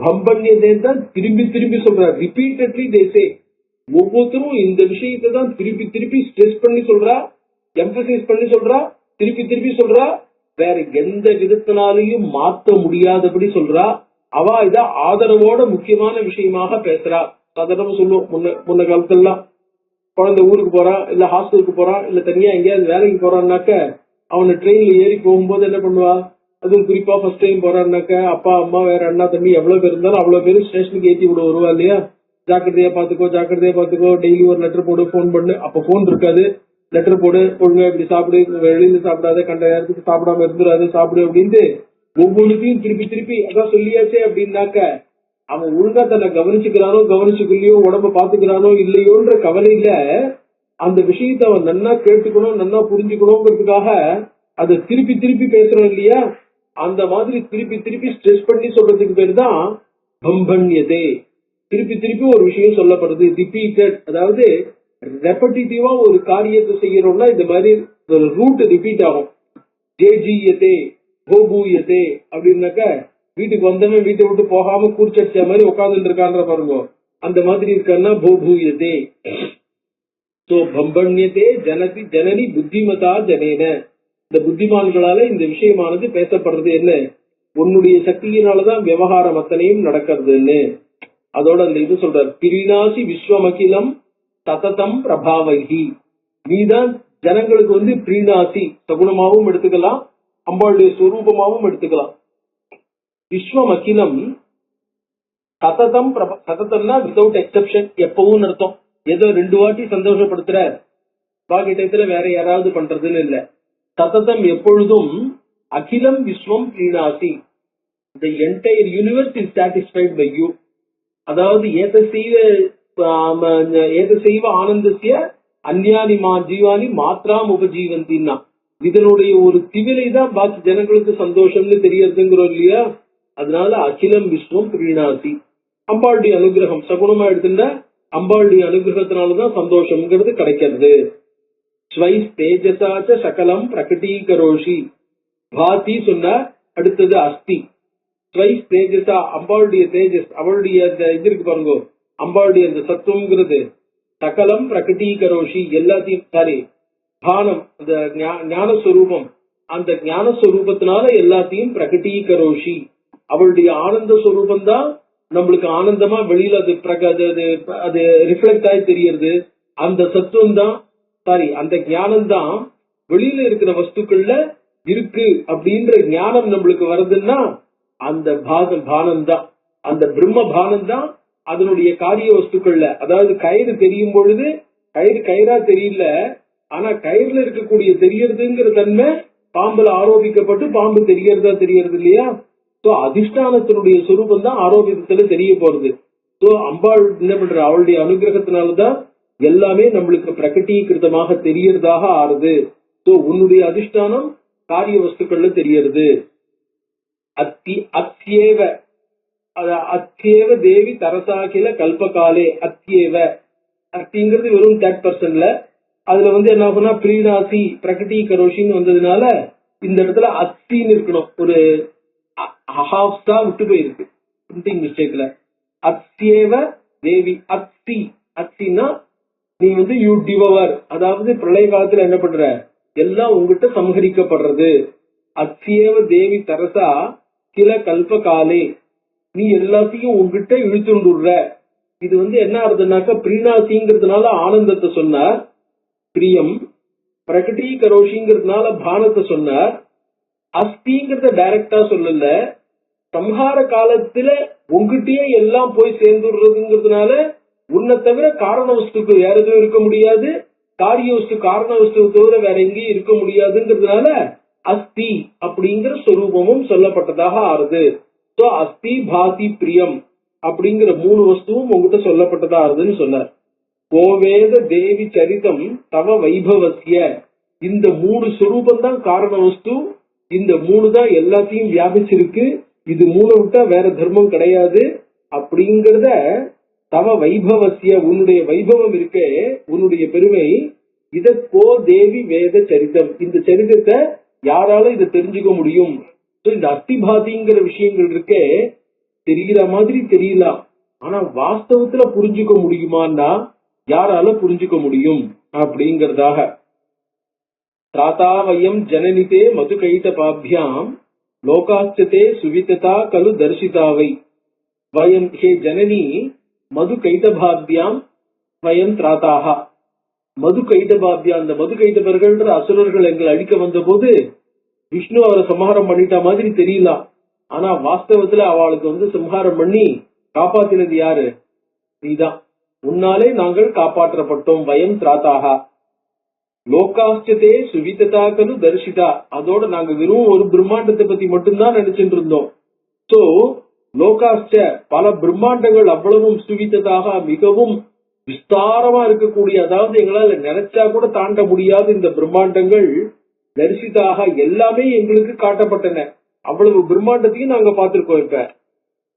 பம்பண்யதே தான் திரும்பி திரும்பி சொல்றார். ரிப்பீட்டட்லி தேசே, ஒவ்வொருத்தரும் இந்த விஷயத்தை தான் திருப்பி திருப்பி ஸ்ட்ரெஸ் பண்ணி சொல்றா, எம்பசைஸ் பண்ணி சொல்றா, திருப்பி திருப்பி சொல்றா. வேற எந்த விதத்தினாலையும் மாற்ற முடியாதபடி சொல்றா. அவ இத ஆதரவோட முக்கியமான விஷயமாக பேசுறா. சாதாரணமா சொல்லுவோம், முன்ன காலத்துலாம் குழந்தை ஊருக்கு போறான், இல்ல ஹாஸ்டலுக்கு போறான், இல்ல தனியா எங்கேயாவது வேலைக்கு போறான்னாக்க அவனை ட்ரெயின்ல ஏறி போகும்போது என்ன பண்ணுவா, அதுவும் குறிப்பா ஃபர்ஸ்ட் டைம் போறான்னாக்க அப்பா அம்மா வேற அண்ணா தம்பி எவ்வளவு பேர் இருந்தாலும் அவ்வளவு பேரும் ஸ்டேஷனுக்கு ஏற்றி விட வருவா இல்லையா. ஜாக்கிரதையா பாத்துக்கோ, ஜாக்கிரதையா பாத்துக்கோ, டெய்லி ஒரு லெட்டர் போடு, போன் பண்ணு. அப்ப போன் இருக்காது, லெட்டர் போடு, ஒழுங்கா இப்படி சாப்பிடு, வெளியில சாப்பிடாத, கண்ட நேரத்துக்கு சாப்பிடாம இருந்துடாது, சாப்பிடு அப்படின்ட்டு ஒவ்வொன்றுத்தையும் திருப்பி திருப்பி அதான் சொல்லியாச்சே அப்படின்னாக்க அவன் ஒழுங்கா தன்னை கவனிச்சுக்கிறானோ கவனிச்சுக்கலையோ, உடம்ப பாத்துக்கிறானோ இல்லையோன்ற கவலையில அந்த விஷயத்த அவன் நன்னா கேட்டுக்கணும், நன்னா புரிஞ்சுக்கணுங்கிறதுக்காக அதை திருப்பி திருப்பி பேசுறான் இல்லையா. அந்த மாதிரி திருப்பி திருப்பி ஸ்ட்ரெஸ் பண்ணி சொல்றதுக்கு பேர் தான் பம்பண்யதே. திருப்பி திருப்பி ஒரு விஷயம் சொல்லப்படுது, ரிப்பீட்டட். அதாவது ரெப்படிட்டிவா ஒரு காரியத்தை செய்யறோம்னா இந்த மாதிரி ரூட் ரிப்பீட் ஆகும். ஜேஜியதே கோபூயதே அப்படின்னாக்க வீட்டுக்கு வந்தவன் வீட்டை விட்டு போகாம கூர்ச்சடிச்ச மாதிரி உட்கார்ந்துட்டு இருக்கான்ற பாருங்க, அந்த மாதிரி இருக்கான்னா போபூயதே. சோ பம்பண்யதே ஜனதி ஜனனி புத்திமதா ஜனேன. இந்த புத்திமான்களால இந்த விஷயமானது பேசப்படுறது. என்ன, உன்னுடைய சக்தியினாலதான் விவகாரம் அத்தனையும் நடக்கிறதுன்னு. அதோட அந்த இது சொல்றார், பிரிநாசி விஸ்வமகிலம் சததம் பிரபாவகி. நீதான் ஜனங்களுக்கு பிரீனாசி சகுனமாவும் எடுத்துக்கலாம், அம்பாளுடைய ஸ்வரூபமாவும் எடுத்துக்கலாம். விஸ்வம் அகிலம் சததம் சததம்னா வித்தவுட் எக்ஸெப்ஷன், எப்பவும் அர்த்தம். ஏதோ 2 வாட்டி சந்தோஷப்படுத்துற பாக்கி டயத்துல வேற யாராவது பண்றதுன்னு இல்ல. சததம் எப்பொழுதும் அகிலம் விஸ்வம் பிரீனாசி. The entire universe is satisfied by you. அதாவது ஏதசைவ ஆனந்தசிய அந்யானி ஜீவானி மாத்ராம் உபஜீவந்தின்னா, இதனுடைய ஒரு திவிலை தான் பாக்கி ஜனங்களுக்கு சந்தோஷம்னு தெரியறதுங்கிறோம் இல்லையா. அதனால அகிலம் விஸ்வம் பிரீணாசி. அம்பாளுடைய அனுகிரகம் சகுனமா எடுத்துட்டா அம்பாளுடைய அனுகிரகத்தினாலதான் சந்தோஷம்ங்கிறது கிடைக்கிறது. ஸ்வைஸ் தேஜசாச்ச சகலம் பிரகடீகரோஷி. பாதி சொன்ன அடுத்தது அஸ்தி. ஸ்வைஸ் தேஜசா அம்பாளுடைய தேஜஸ், அவளுடைய அந்த இது இருக்கு பாருங்க, அம்பாளுடைய அந்த சத்துவம்ங்கிறது சகலம் பிரகடீகரோஷி எல்லாத்தையும், சாரி பானம் அந்த ஞானஸ்வரூபம், அந்த ஞானஸ்வரூபத்தினால எல்லாத்தையும் பிரகடீகரோஷி. அவளுடைய ஆனந்த ஸ்வரூபம் தான் நம்மளுக்கு ஆனந்தமா வெளியில அது ரிஃப்ளெக்ட் ஆகி தெரியறது. அந்த சத்துவம் தான், சாரி அந்த ஞானம் தான் வெளியில இருக்கிற வஸ்துக்கள்ல இருக்கு அப்படின்ற ஞானம் நம்மளுக்கு வருதுன்னா அந்த பானம் தான், அந்த பிரம்ம பானம் தான் அதனுடைய காரிய வஸ்துக்கள்ல. அதாவது கயிறு தெரியும் பொழுது கயிறு கயிறா தெரியல, ஆனா கயிறுல இருக்கக்கூடிய தெரியறதுங்கிற தன்மை பாம்புல ஆரோபிக்கப்பட்டு பாம்பு தெரியறதா தெரியறது இல்லையா. சோ அதிஷ்டானத்தினுடைய சுரூபம் தான் ஆரோபியத்துல தெரிய போறது. சோ அம்பாள் என்ன பண்ற, அவளுடைய அனுகிரகத்தினாலதான் எல்லாமே நம்மளுக்கு பிரகடீகிருதமாக தெரியறதாக ஆறுது. சோ உன்னுடைய அதிஷ்டானம் காரிய வஸ்துக்கள்ல தெரியறது. அத்தியேவ அத்தியேவ தேவி தரசாகில கல்பகாலே. அத்தியேவ அத்திங்கிறது வெறும் தேர்ட் பர்சன்ல, அதுல என்ன ஆகும்னா பிரீனாசி பிரகடீகரோஷின்னு வந்ததுனால இந்த இடத்துல அத்தின்னு இருக்கணும், ஒரு ஹாஃப் தான் விட்டு போயிருக்கு பிரிண்டிங் மிஸ்டேக்ல. அத்தியேவ தேவி அத்தி. அத்தின்னா நீ யூ டிவர், அதாவது பிரளய காலத்துல என்ன பண்ற, எல்லாம் உங்ககிட்ட சம்ஹரிக்கப்படுறது. அத்தியேவ தேவி தரசா கில கல்பகாலே, நீ எல்லாத்தையும் உங்ககிட்ட இழுத்துடுற. இது என்ன ஆகுதுன்னாக்கா பிரீனாசிங்கிறதுனால ஆனந்தத்தை சொன்னார், பிரியம். பிரகடீகரோஷிங்கிறதுனால பானத்தை சொன்னார். அஸ்திங்கிறத டைரக்டா சொல்லல, சம்ஹார காலத்துல உங்ககிட்டயே எல்லாம் போய் சேர்ந்துடுறதுங்கிறதுனால உன்னை தவிர காரண வஸ்துக்கு வேற எதுவும் இருக்க முடியாது, காரிய வஸ்து காரண வஸ்துவை தவிர வேற எங்கேயும் இருக்க முடியாதுங்கிறதுனால அஸ்தி அப்படிங்கிற சொரூபமும் சொல்லப்பட்டதாக ஆறுது. சோ அஸ்தி பாதி பிரியம் அப்படிங்கிற 3 வஸ்துவும் உங்ககிட்ட சொல்லப்பட்டதா ஆறுதுன்னு சொன்னார். கோவேத தேவி சரிதம் தவ வைபவசிய. இந்த 3 சொரூபம் தான் காரண வஸ்து, இந்த 3 தான் எல்லாத்தையும் வியாபிச்சிருக்கு, இது 3 விட்டா வேற தர்மம் கிடையாது அப்படிங்கறத தவ வைபவசிய, உன்னுடைய வைபவம் இருக்கே, உன்னுடைய பெருமை, இத கோ தேவி வேத சரிதம், இந்த சரிதத்தை யாரால இதை தெரிஞ்சுக்க முடியும்? இந்த அஸ்திபாதிங்கிற விஷயங்கள் இருக்கே, தெரிகிற மாதிரி தெரியலாம், ஆனா வாஸ்தவத்துல புரிஞ்சுக்க முடியுமான்னா யாரால புரிஞ்சுக்க முடியும் அப்படிங்கறதாக. திராதாவயம் ஜனனிதே மது கைதபாபியாம் லோகாச்சதே சுவிததா கலு தர்சிதாவை. வயம் ஹே ஜனனி மது கைதபாபியாம் வயம் திராதாக. மது கைதபாபியா, அந்த மது கைதபர்கள்ன்ற அசுரர்கள் எங்களை அழிக்க வந்த போது விஷ்ணு அவரை சம்ஹாரம் பண்ணிட்ட மாதிரி தெரியலாம், ஆனா வாஸ்தவத்துல அவளுக்கு சம்ஹாரம் பண்ணி காப்பாத்தினது யாரு? நீதான். உன்னாலே நாங்கள் காப்பாற்றப்பட்டோம். வயம் திராதாக. லோகாஸ்டதே சுவிததாக்கனு தரிசிதா. அதோட நாங்க வெறும் ஒரு பிரம்மாண்டத்தை பத்தி மட்டும்தான் நினைச்சிட்டு இருந்தோம். சோ லோகாஸ்ட பல பிரம்மாண்டங்கள் அவ்வளவும் சுவிததாக மிகவும் விஸ்தாரமா இருக்கக்கூடிய, அதாவது எங்களால நினைச்சா கூட தாண்ட முடியாத இந்த பிரம்மாண்டங்கள் தரிசிதாக எல்லாமே எங்களுக்கு காட்டப்பட்டன. அவ்வளவு பிரம்மாண்டத்தையும் நாங்க பார்த்திருக்கோம். இப்ப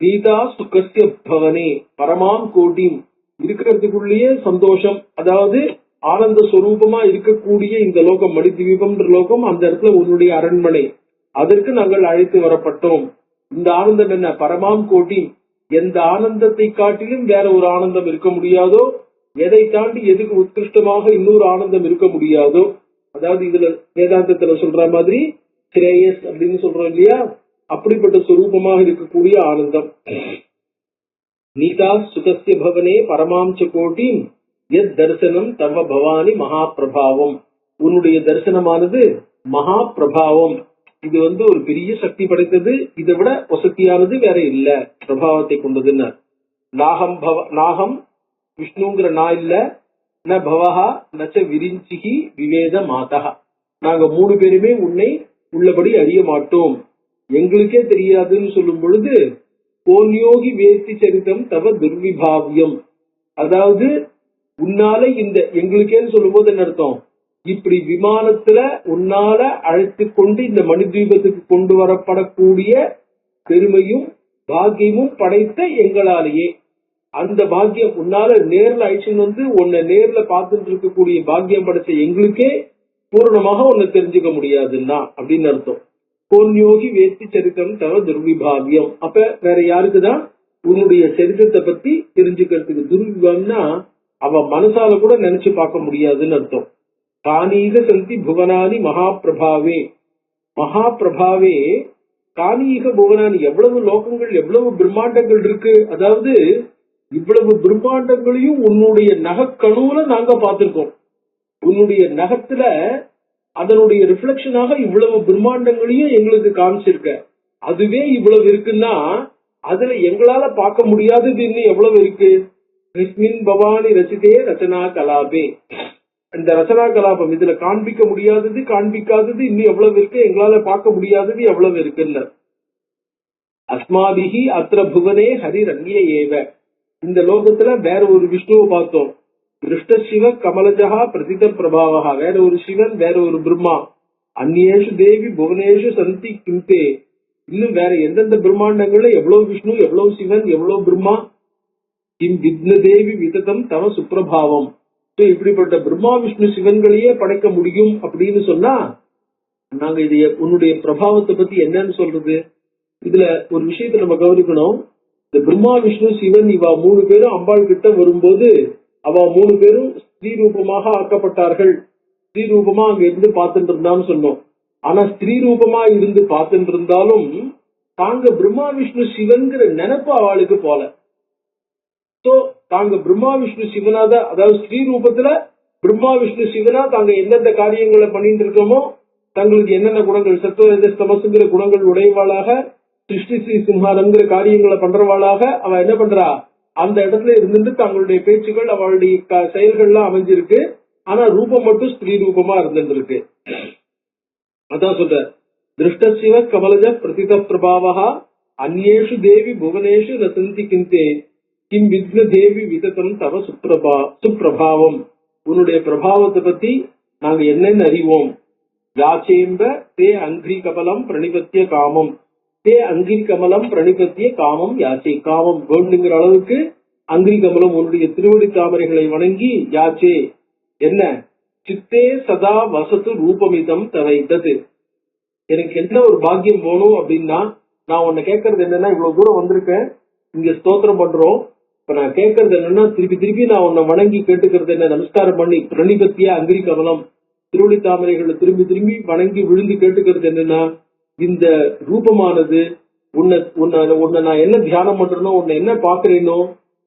நீதா சுகஸ்ய பவனே பரமாம் கோட்டிம், இருக்கிறதுக்குள்ளேயே சந்தோஷம், அதாவது ஆனந்த ஸ்வரூபமா இருக்கக்கூடிய இந்த லோகம் மணித்வீபம்ன்ற லோகம், அந்த இடத்துல உன்னுடைய அரண்மனை, அதற்கு நாங்கள் அழைத்து வரப்பட்டோம். இந்த ஆனந்தம் என்ன? பரமாம் கோட்டி. எந்த ஆனந்தத்தை காட்டிலும் வேற ஒரு ஆனந்தம் இருக்க முடியாதோ, எதை தாண்டி எதுக்கு உத்கிருஷ்டமாக இன்னொரு ஆனந்தம் இருக்க முடியாதோ, அதாவது இதுல வேதாந்தத்துல சொல்ற மாதிரி ஸ்ரேயஸ் அப்படின்னு சொல்றோம் இல்லையா, அப்படிப்பட்ட ஸ்வரூபமாக இருக்கக்கூடிய ஆனந்தம். நீதா சுகஸ்ய பவனே பரமாம்ச கோட்டி எத் தரிசனம் தவ பவானி மகா பிரபாவம். உன்னுடைய தரிசனமானது மகா பிரபாவம். இது ஒரு பெரிய சக்தி படைத்தது, இதை விட வசதியானது வேற இல்ல பிரபாவத்தை கொண்டதுன்னு. நாகம் விஷ்ணுங்கிற நான் இல்ல, ந பவஹா நச்ச விரிஞ்சிகி விவேத மாதா. நாங்க 3 பேருமே உன்னை உள்ளபடி அறிய மாட்டோம், எங்களுக்கே தெரியாதுன்னு சொல்லும் பொழுது கோன்யோகி வேத்தி சரிதம் தவ துர்விபாவியம். அதாவது உன்னால இந்த எங்களுக்கேன்னு சொல்லும் போது என்ன அர்த்தம்? இப்படி விமானத்துல உன்னால அழைத்து கொண்டு இந்த மணித்வீபத்துக்கு கொண்டு வரப்படக்கூடிய பெருமையும் பாக்கியமும் படைத்த எங்களாலேயே, அந்த பாக்கியம் உன்னால நேர்ல அழிச்சுன்னு உன்னை நேர்ல பார்த்துட்டு இருக்கக்கூடிய பாக்கியம் படைச்ச எங்களுக்கே பூரணமாக உன்னை தெரிஞ்சுக்க முடியாதுன்னா அப்படின்னு அர்த்தம். கோன்யோகி வேத்தி சரித்தம் தவ துர்விபாவியம். அப்ப வேற யாருக்குதான் உன்னுடைய சரித்திரத்தை பத்தி தெரிஞ்சுக்கிறதுக்கு? துர்விபாவம்னா அவ மனசால கூட நினைச்சு பார்க்க முடியாதுன்னு அர்த்தம். காணீக சந்தி புவனானி மகாபிரபாவே. மகாபிரபாவே காணீக புவனானி, எவ்வளவு லோகங்கள் எவ்வளவு பிரம்மாண்டங்கள் இருக்கு. அதாவது இவ்வளவு பிரம்மாண்டங்களையும் உன்னுடைய நகக்கணுல நாங்க பார்த்திருக்கோம். உன்னுடைய நகத்துல அதனுடைய ரிஃப்ளெக்ஷனாக இவ்வளவு பிரம்மாண்டங்களையும் எங்களுக்கு காமிச்சிருக்க. அதுவே இவ்வளவு இருக்குன்னா அதுல எங்களால பார்க்க முடியாதது இன்னும் எவ்வளவு இருக்கு? கிருஷ்ணின் பவானி ரசிதே ரச்சனா கலாபே. இந்த ரச்சனா கலாபம், இதுல காண்பிக்க முடியாதது காண்பிக்காதது இன்னும் எவ்வளவு இருக்கு, எங்களால பார்க்க முடியாதது எவ்வளவு இருக்குன்னு. அஸ்மாபிகி அத்திர புவனே ஹரி ரண்ய ஏவ. இந்த லோகத்துல வேற ஒரு விஷ்ணுவை பார்த்தோம். திருஷ்ட சிவ கமலஜா பிரதித பிரபாவா. வேற ஒரு சிவன், வேற ஒரு பிரம்மா. அந்நேஷு தேவி புவனேஷு சந்தி கிந்தே. இன்னும் வேற எந்தெந்த பிரம்மாண்டங்கள்ல எவ்வளவு விஷ்ணு, எவ்வளவு சிவன், எவ்வளவு பிரம்மா. கிம் வித்ன தேவி விததம் தவ சுப்பிரபாவம். இப்படிப்பட்ட பிரம்மா விஷ்ணு சிவன்களையே படைக்க முடியும் அப்படின்னு சொன்னா நாங்க இது உன்னுடைய பிரபாவத்தை பத்தி என்னன்னு சொல்றது? இதுல ஒரு விஷயத்த நம்ம கவனிக்கணும். இந்த பிரம்மா விஷ்ணு சிவன் இவா 3 பேரும் அம்பாள் கிட்ட வரும்போது அவ 3 பேரும் ஸ்ரீ ரூபமாக ஆக்கப்பட்டார்கள். ஸ்ரீ ரூபமா அங்க இருந்து பார்த்துட்டு இருந்தான்னு சொன்னோம். ஆனா ஸ்ரீ ரூபமா இருந்து பார்த்துட்டு இருந்தாலும் தாங்க பிரம்மா விஷ்ணு சிவன்கிற நினைப்பு அவளுக்கு போல. சோ தாங்க பிரம்மா விஷ்ணு சிவனாத, அதாவது ஸ்ரீ ரூபத்துல பிரம்மா விஷ்ணு சிவனா தாங்க எந்தெந்த காரியங்களை பண்ணிட்டு இருக்கோமோ, தங்களுக்கு என்னென்ன குணங்கள் சத்துவ குணங்கள் உடையவாளாக, சிருஷ்டி ஸ்ரீ சிம்ஹாரங்கிற காரியங்களை பண்றவாளாக அவ என்ன பண்றா? அந்த இடத்துல இருந்துட்டு தங்களுடைய பேச்சுகள் அவளுடைய செயல்கள்லாம் அமைஞ்சிருக்கு. ஆனா ரூபம் மட்டும் ஸ்ரீ ரூபமா இருந்துருக்கு. அதான் சொல்ற, திருஷ்ட சிவ கமலஜ பிரதித பிரபாவா அந்நேஷு தேவி புவனேஷு ரசந்தி கிந்தே கிம் வித்ன தேவி விததம் தவ சுப்பிரபாவம். உன்னுடைய பிரபாவத்தை பத்தி நாங்க என்னென்ன அறிவோம்? யாச்சேம்ப தே அங்கிரி கமலம் பிரணிபத்திய காமம். தே அங்கிரி கமலம் பிரணிபத்திய காமம் யாச்சே. காமம் வேண்டுங்கிற அளவுக்கு அங்கிரி கமலம் உன்னுடைய திருவடி தாமரைகளை வணங்கி யாச்சே என்ன சித்தே சதா வசத்து ரூபமிதம் தவைத்தது. எனக்கு என்ன ஒரு பாக்கியம் போகணும் அப்படின்னா, நான் உன்னை கேட்கறது என்னன்னா, இவ்வளவு தூரம் வந்திருக்கேன், இங்க ஸ்தோத்திரம் பண்றோம். இப்ப நான் கேட்கறது என்னன்னா, திருப்பி திருப்பி நான் உன்னை வணங்கி கேட்டுக்கிறது என்ன, நமஸ்காரம் பண்ணி பிரணிபத்தியா அங்கிரி கமலம் திருவடி தாமரைகளை திரும்பி திரும்பி வணங்கி விழுந்து கேட்டுக்கிறது என்னன்னா, இந்த ரூபமானது உன்னை உன்னை உன்னை நான் என்ன தியானம் பண்றேனோ, உன்னை என்ன பாக்குறேனோ,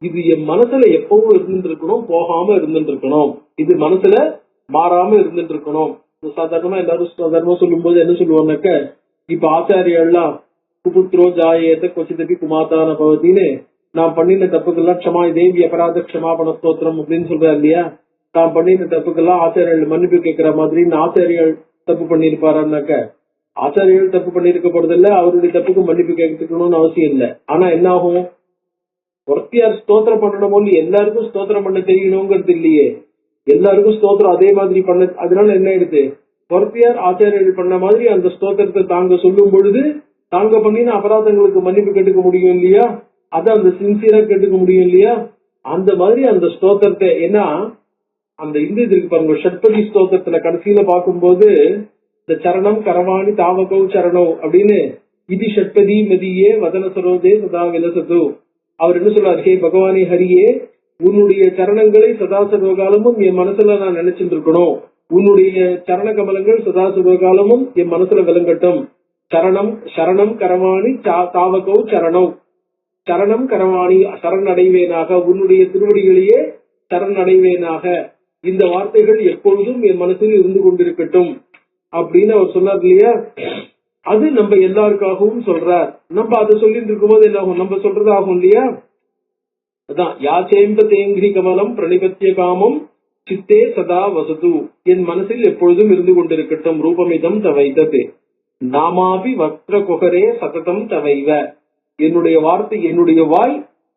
இது என் மனசுல எப்பவும் இருந்துட்டு இருக்கணும், போகாம இருந்துட்டு இருக்கணும், இது மனசுல மாறாம இருந்துட்டு இருக்கணும். சாதாரணமா எல்லாரும் சாதாரணமா சொல்லும் போது என்ன சொல்லுவாங்கன்னாக்க, இப்ப ஆச்சாரியெல்லாம் குபுத்ரோ ஜாயேத கொச்சிதபி குமாதான பவதின்னு நான் பண்ணின தப்புக்கெல்லாம் க்ஷமா தேவி அபராத க்ஷமாபண ஸ்தோத்திரம் அப்படின்னு சொல்றாரு இல்லையா. தான் பண்ணின தப்புக்கெல்லாம் ஆச்சாரியர்கள் மன்னிப்பு கேட்கிற மாதிரி ஆச்சாரியர்கள் தப்பு பண்ணிருப்பாருன்னாக்க, ஆச்சாரியர்கள் தப்பு பண்ணிருக்க போறதில்ல, அவருடைய தப்புக்கு மன்னிப்பு கேட்கணும்னு அவசியம் இல்லை. ஆனா என்ன ஆகும், ஒருத்தியார் ஸ்தோத்திரம் பண்ணணும் போது எல்லாருக்கும் ஸ்தோத்திரம் பண்ண தெரியணுங்கிறது இல்லையே, எல்லாருக்கும் ஸ்தோத்திரம் அதே மாதிரி பண்ண. அதனால என்ன ஆயிடுது, ஒருத்தியார் ஆச்சாரியர்கள் பண்ண மாதிரி அந்த ஸ்தோத்திரத்தை தாங்க சொல்லும் பொழுது தாங்க பண்ணின அபராதங்களுக்கு மன்னிப்பு கேட்டுக்க முடியும் இல்லையா, அதை அந்த சின்சியரா கேட்டுக்க முடியும் இல்லையா. அந்த மாதிரி அந்த ஸ்தோத்திரத்தை, ஏன்னா அந்த இருக்கு பாருங்க, ஷட்பதி ஸ்தோத்திரத்துல கடைசியில பார்க்கும்போது இந்த சரணம் கரவாணி தாவகோ சரணோ அப்படின்னு, இது ஷட்பதி மதியே வதன சரோஜே சதா விலசது. அவர் என்ன சொல்றாரு, ஹே பகவானே ஹரியே, உன்னுடைய சரணங்களை சதா சர்வகாலமும் என் மனசுல நான் நினைச்சிட்டு இருக்கணும், உன்னுடைய சரண கமலங்கள் சதா சர்வகாலமும் என் மனசுல விளங்கட்டும். சரணம் சரணம் கரவாணி தாவகோ சரணோ, சரணம் கரவாணி சரணடைவேனாக, உன்னுடைய திருவடிகளையே சரணடைவேனாக, இந்த வார்த்தைகள் எப்பொழுதும் என் மனசில் இருந்து கொண்டிருக்கட்டும் அப்படின்னு அவர் சொன்னார் இல்லையா. அது நம்ம எல்லாருக்காகவும் சொல்றார். நம்ம அதை சொல்லிட்டு இருக்கும் போது என்ன ஆகும், நம்ம சொல்றது ஆகும் இல்லையா. அதான் யாச்சேம்ப தேங்கிரி கமலம் பிரணிபத்திய காமம் சித்தே சதா வசது, என் மனசில் எப்பொழுதும் இருந்து கொண்டிருக்கட்டும். ரூபமிதம் தவைத்தது நாமாபி வக்ர குகரே சததம் தவைவ, என்னுடைய வார்த்தை என்னுடைய வாய்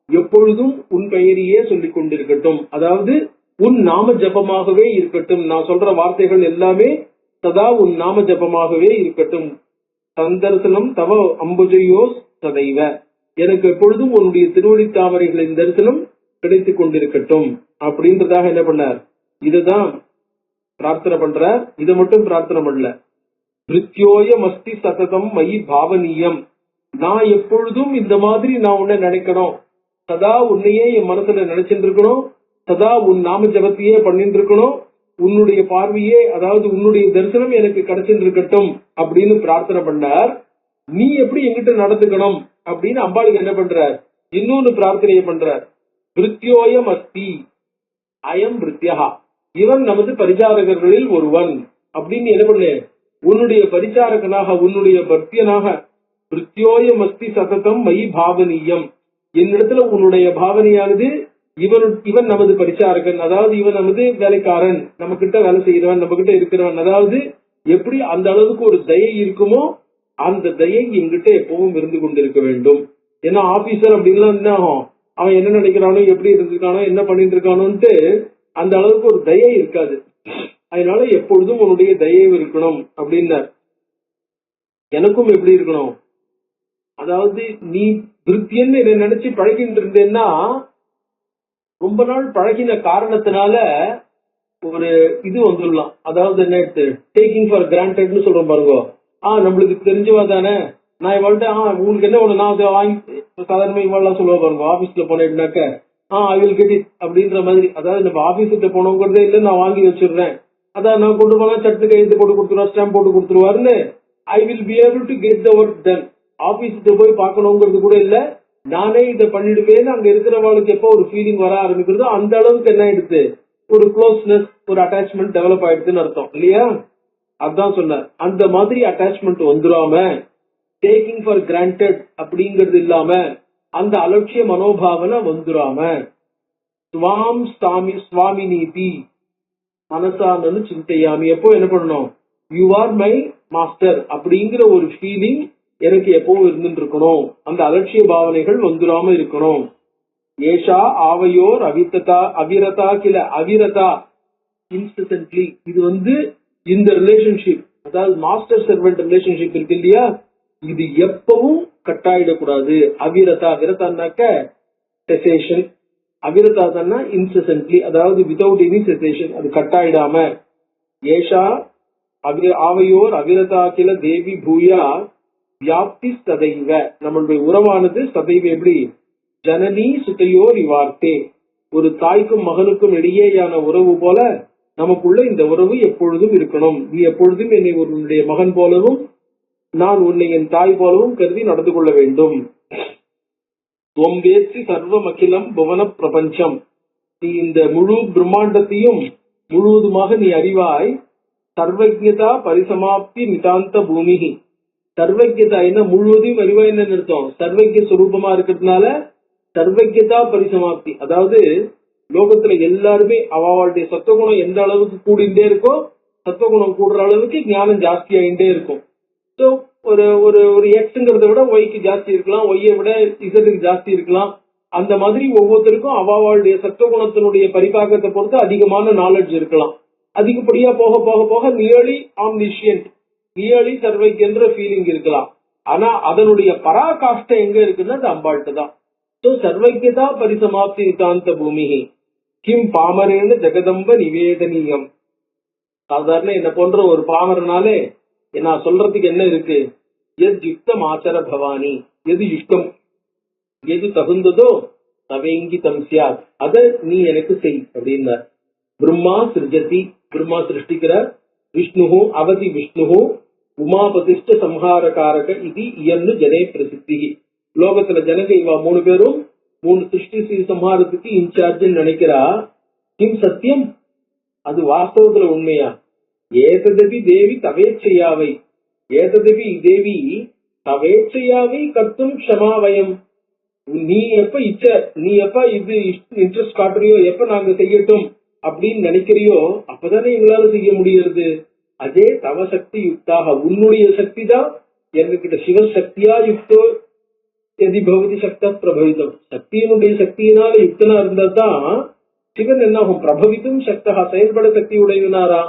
எப்பொழுதும் உன் பெயரையே சொல்லிக் கொண்டிருக்கட்டும், அதாவது உன் நாம ஜபமாகவே இருக்கட்டும். நான் சொல்ற வார்த்தைகள் எல்லாமே சதா உன் நாம ஜபமாகவே இருக்கட்டும். சந்தர்சனம் தவ அம்புஜையோ சதைவ, எனக்கு எப்பொழுதும் உன்னுடைய திருவடி தாமரைகளின் தரிசனம் கிடைத்துக் கொண்டிருக்கட்டும் அப்படின்றதாக என்ன பண்ணார், இதுதான் பிரார்த்தனை பண்றார். இதை மட்டும் பிரார்த்தனை பண்ணல, பிரித்யோயம் அஸ்தி சததம் மயி பாவனீயம், நான் எப்பொழுதும் இந்த மாதிரி நான் உன்னை நினைக்கணும், சதா உன்னையே என் மனசுல நினைச்சிட்டு இருக்கணும், சதா உன் நாம ஜபத்தையே பண்ணிட்டு இருக்கணும், உன்னுடைய பார்வையே அதாவது உன்னுடைய தரிசனம் எனக்கு கிடைச்சிட்டு இருக்கட்டும் அப்படின்னு பிரார்த்தனை பண்ணார். நீ எப்படி எங்கிட்ட நடந்துக்கணும் அப்படின்னு அம்பாளுக்கு என்ன பண்றார், இன்னொன்னு பிரார்த்தனையை பண்றார். பிரித்யோயம் அஸ்தி அயம் பிரித்யா, இவன் நமது பரிசாரகர்களில் ஒருவன் அப்படின்னு என்ன பண்ணு, உன்னுடைய பரிசாரகனாக உன்னுடைய பக்தியனாக, பிரித்யோயம் அஸ்தி சததம் மயி பாவனீயம், என்னிடத்துல உன்னுடைய பாவனையானது இவன் நமது பரிசாரகன், அதாவது இவன் நமது வேலைக்காரன், நம்ம கிட்ட வேலை செய்யறவன், நம்ம கிட்ட இருக்கிறவன், அதாவது எப்படி அந்த அளவுக்கு ஒரு தயை இருக்குமோ அந்த தயை என்கிட்ட எப்பவும் இருந்து கொண்டிருக்க வேண்டும். ஏன்னா ஆபீசர் அப்படின்லாம் என்ன ஆகும், அவன் என்ன நினைக்கிறானோ எப்படி இருந்திருக்கானோ என்ன பண்ணிட்டு இருக்கானோன்ட்டு அந்த அளவுக்கு ஒரு தயை இருக்காது. அதனால எப்பொழுதும் உன்னுடைய தயவு இருக்கணும் அப்படின்னார். எனக்கும் எப்படி இருக்கணும், அதாவது நீ திருப்தியன்னு என்ன நினைச்சு பழகிட்டு இருந்தேன்னா, ரொம்ப நாள் பழகின காரணத்தினால ஒரு இது வந்துடலாம், அதாவது என்ன டேக்கிங் ஃபார் கிராண்டட்னு சொல்றோம் பாருங்க. நம்மளுக்கு தெரிஞ்சவா தானே, நான் இவள்கிட்ட உங்களுக்கு என்ன ஒண்ணு நான் வாங்கி சாதாரணமா இவெல்லாம் சொல்லுவா பாருங்க, ஆபீஸ்ல போனேன்னாக்க ஐ வில் கெட் இட் அப்படின்ற மாதிரி, அதாவது நம்ம ஆபீஸ் கிட்ட போனோங்கிறதே இல்லை, நான் வாங்கி வச்சிடுறேன், அதான் நான் கொண்டு போனா சட்டு கையெழுத்து போட்டு கொடுத்துருவா, ஸ்டாம்ப் போட்டு கொடுத்துருவாருன்னு, I will be able to get the work done. Office கிட்ட போய் பார்க்கணுங்கிறது கூட இல்ல, நானே இதை பண்ணிடுவேன்னு அங்க இருக்கிறவங்களுக்கு எப்போ ஒரு ஃபீலிங் வர ஆரம்பிக்கிறதோ அந்த அளவுக்கு என்ன ஆயிடுது, ஒரு க்ளோஸ்னஸ் ஒரு அட்டாச்மெண்ட் டெவலப் ஆயிடுதுன்னு அர்த்தம் இல்லையா. அதான் சொன்னார், அந்த மாதிரி அட்டாச்மெண்ட் வந்துடாம, டேக்கிங் ஃபார் கிராண்டட் அப்படிங்கிறது இல்லாம, அந்த அலட்சிய மனோபாவனை வந்துடாம, ஸ்வாம் சுவாமி நீதி மனசானு சிந்தையாமி, எப்போ என்ன பண்ணணும், யூ ஆர் மை மாஸ்டர் அப்படிங்கிற ஒரு ஃபீலிங் எனக்கு எப்பவும் இருந்துட்டு இருக்கணும், அந்த அலட்சிய பாவனைகள் வந்துடாம இருக்கணும். ஏஷா ஆவையோர் அவிரதா கில அவிரதா இன்ஸ்டன்ட்லி, இது இந்த ரிலேஷன்ஷிப், அதாவது மாஸ்டர் சர்வெண்ட் ரிலேஷன்ஷிப் இருக்கு இல்லையா, இது எப்பவும் கட்டாயிடக்கூடாது. அவிரதா, விரதான்னாக்க செசேஷன், அவிரதா தானா இன்செசன்ட்லி, அதாவது வித்தவுட் எனி செசேஷன், அது கட்டாயிடாம ஏஷா ஆவையோர் அவிரதா கில தேவி பூயா வியாப்தி சதைவ. நம்மளுடைய உறவானது சதைவ எப்படி? ஜனனி சுதையோர் இவார்த்தே, ஒரு தாய்க்கும் மகனுக்கும் இடையேயான உறவு போல நமக்குள்ள இந்த உறவு எப்பொழுதும் இருக்கணும். நீ எப்பொழுதும் என்னை உன்னுடைய மகன் போலவும் நான் உன்னை என் தாய் போலவும் கருதி நடந்து கொள்ள வேண்டும். துவம்பேசி சர்வம் அகிலம் புவன பிரபஞ்சம், நீ இந்த முழு பிரம்மாண்டத்தையும் முழுவதுமாக நீ அறிவாய். சர்வஜதா பரிசமாப்தி நிதாந்த பூமிகி, சர்வஜதா என்ன முழுவதையும் அறிவாய் என்ன அர்த்தம்? சர்வஜ சுரூபமா இருக்கிறதுனால சர்வஜதா பரிசமாப்தி, அதாவது லோகத்துல எல்லாருமே அவளுடைய சத்துவகுணம் எந்த அளவுக்கு கூடிண்டே இருக்கோ சத்துவகுணம் கூடுற அளவுக்கு ஞானம் ஜாஸ்தி ஆகிட்டே இருக்கும். ஸோ ஒரு ஒரு ஒரு எக்ஸ்ங்கிறத விட ஒய்க்கு ஜாஸ்தி இருக்கலாம், ஒய்யை விட இசட்டுக்கு ஜாஸ்தி இருக்கலாம். அந்த மாதிரி ஒவ்வொருத்தருக்கும் அவளுடைய சத்துவகுணத்தினுடைய பரிபாகத்தை பொறுத்து அதிகமான நாலேஜ் இருக்கலாம். அதிகப்படியா போக போக போக நியர்லி ஆம்னிஷியன்ட், நியர்லி சர்வைக்கின்ற ஃபீலிங் இருக்கலாம். ஆனா அதனுடைய பராகாஷ்டம் எங்க இருக்குன்னா அது அம்பாள்கிட்ட தான். ஸோ சர்வைக்கியதா பரிசமாப்தி நிதாந்த பூமிகி கிம் பாமரேன ஜெகதம்ப நிவேதனீயம். சாதாரண என்ன போன்ற ஒரு பாமரனாலே நான் சொல்றதுக்கு என்ன இருக்கு? எது யுக்தம் ஆச்சர பவானி, எது யுக்தம் எது தகுந்ததோ தவேங்கி தம்சியாத், அத நீ எனக்கு செய் அப்படின்னார். பிரம்மா சிருஜதி, பிரம்மா சிருஷ்டிக்கிறார். விஷ்ணு அவதி விஷ்ணு உமாபதிஷ்ட சம்ஹாரகாரக இது இயன்னு ஜனே பிரசித்தி. லோகத்துல ஜனக இவா 3 பேரும் 3 சிருஷ்டி சம்ஹாரத்துக்கு இன்சார்ஜ் நினைக்கிறா. கிம் சத்தியம், அது வாஸ்தவத்துல உண்மையா? ஏததபி தேவி தவேச்சையாவை, ஏததபி தேவி தவேச்சையாவை கத்தும் க்ஷமாவயம். நீ எப்ப நீ எப்ப இது இன்ட்ரெஸ்ட் காட்டுறியோ, எப்ப நாங்க செய்யட்டும் அப்படின்னு நினைக்கிறியோ அப்பதானே எங்களால செய்ய முடியறது. அதே தவ சக்தி யுக்தாக, உன்னுடைய சக்தி தான் என்கிட்ட சிவசக்தியா யுக்தோ எதி பவதி சக்த பிரபவிதம். சக்தியினுடைய சக்தியினால யுக்தனா இருந்தா தான் சிவன் என்ன ஆகும்? பிரபவித்தும் சக்தா, செயல்பட சக்தி உடையவனாரா.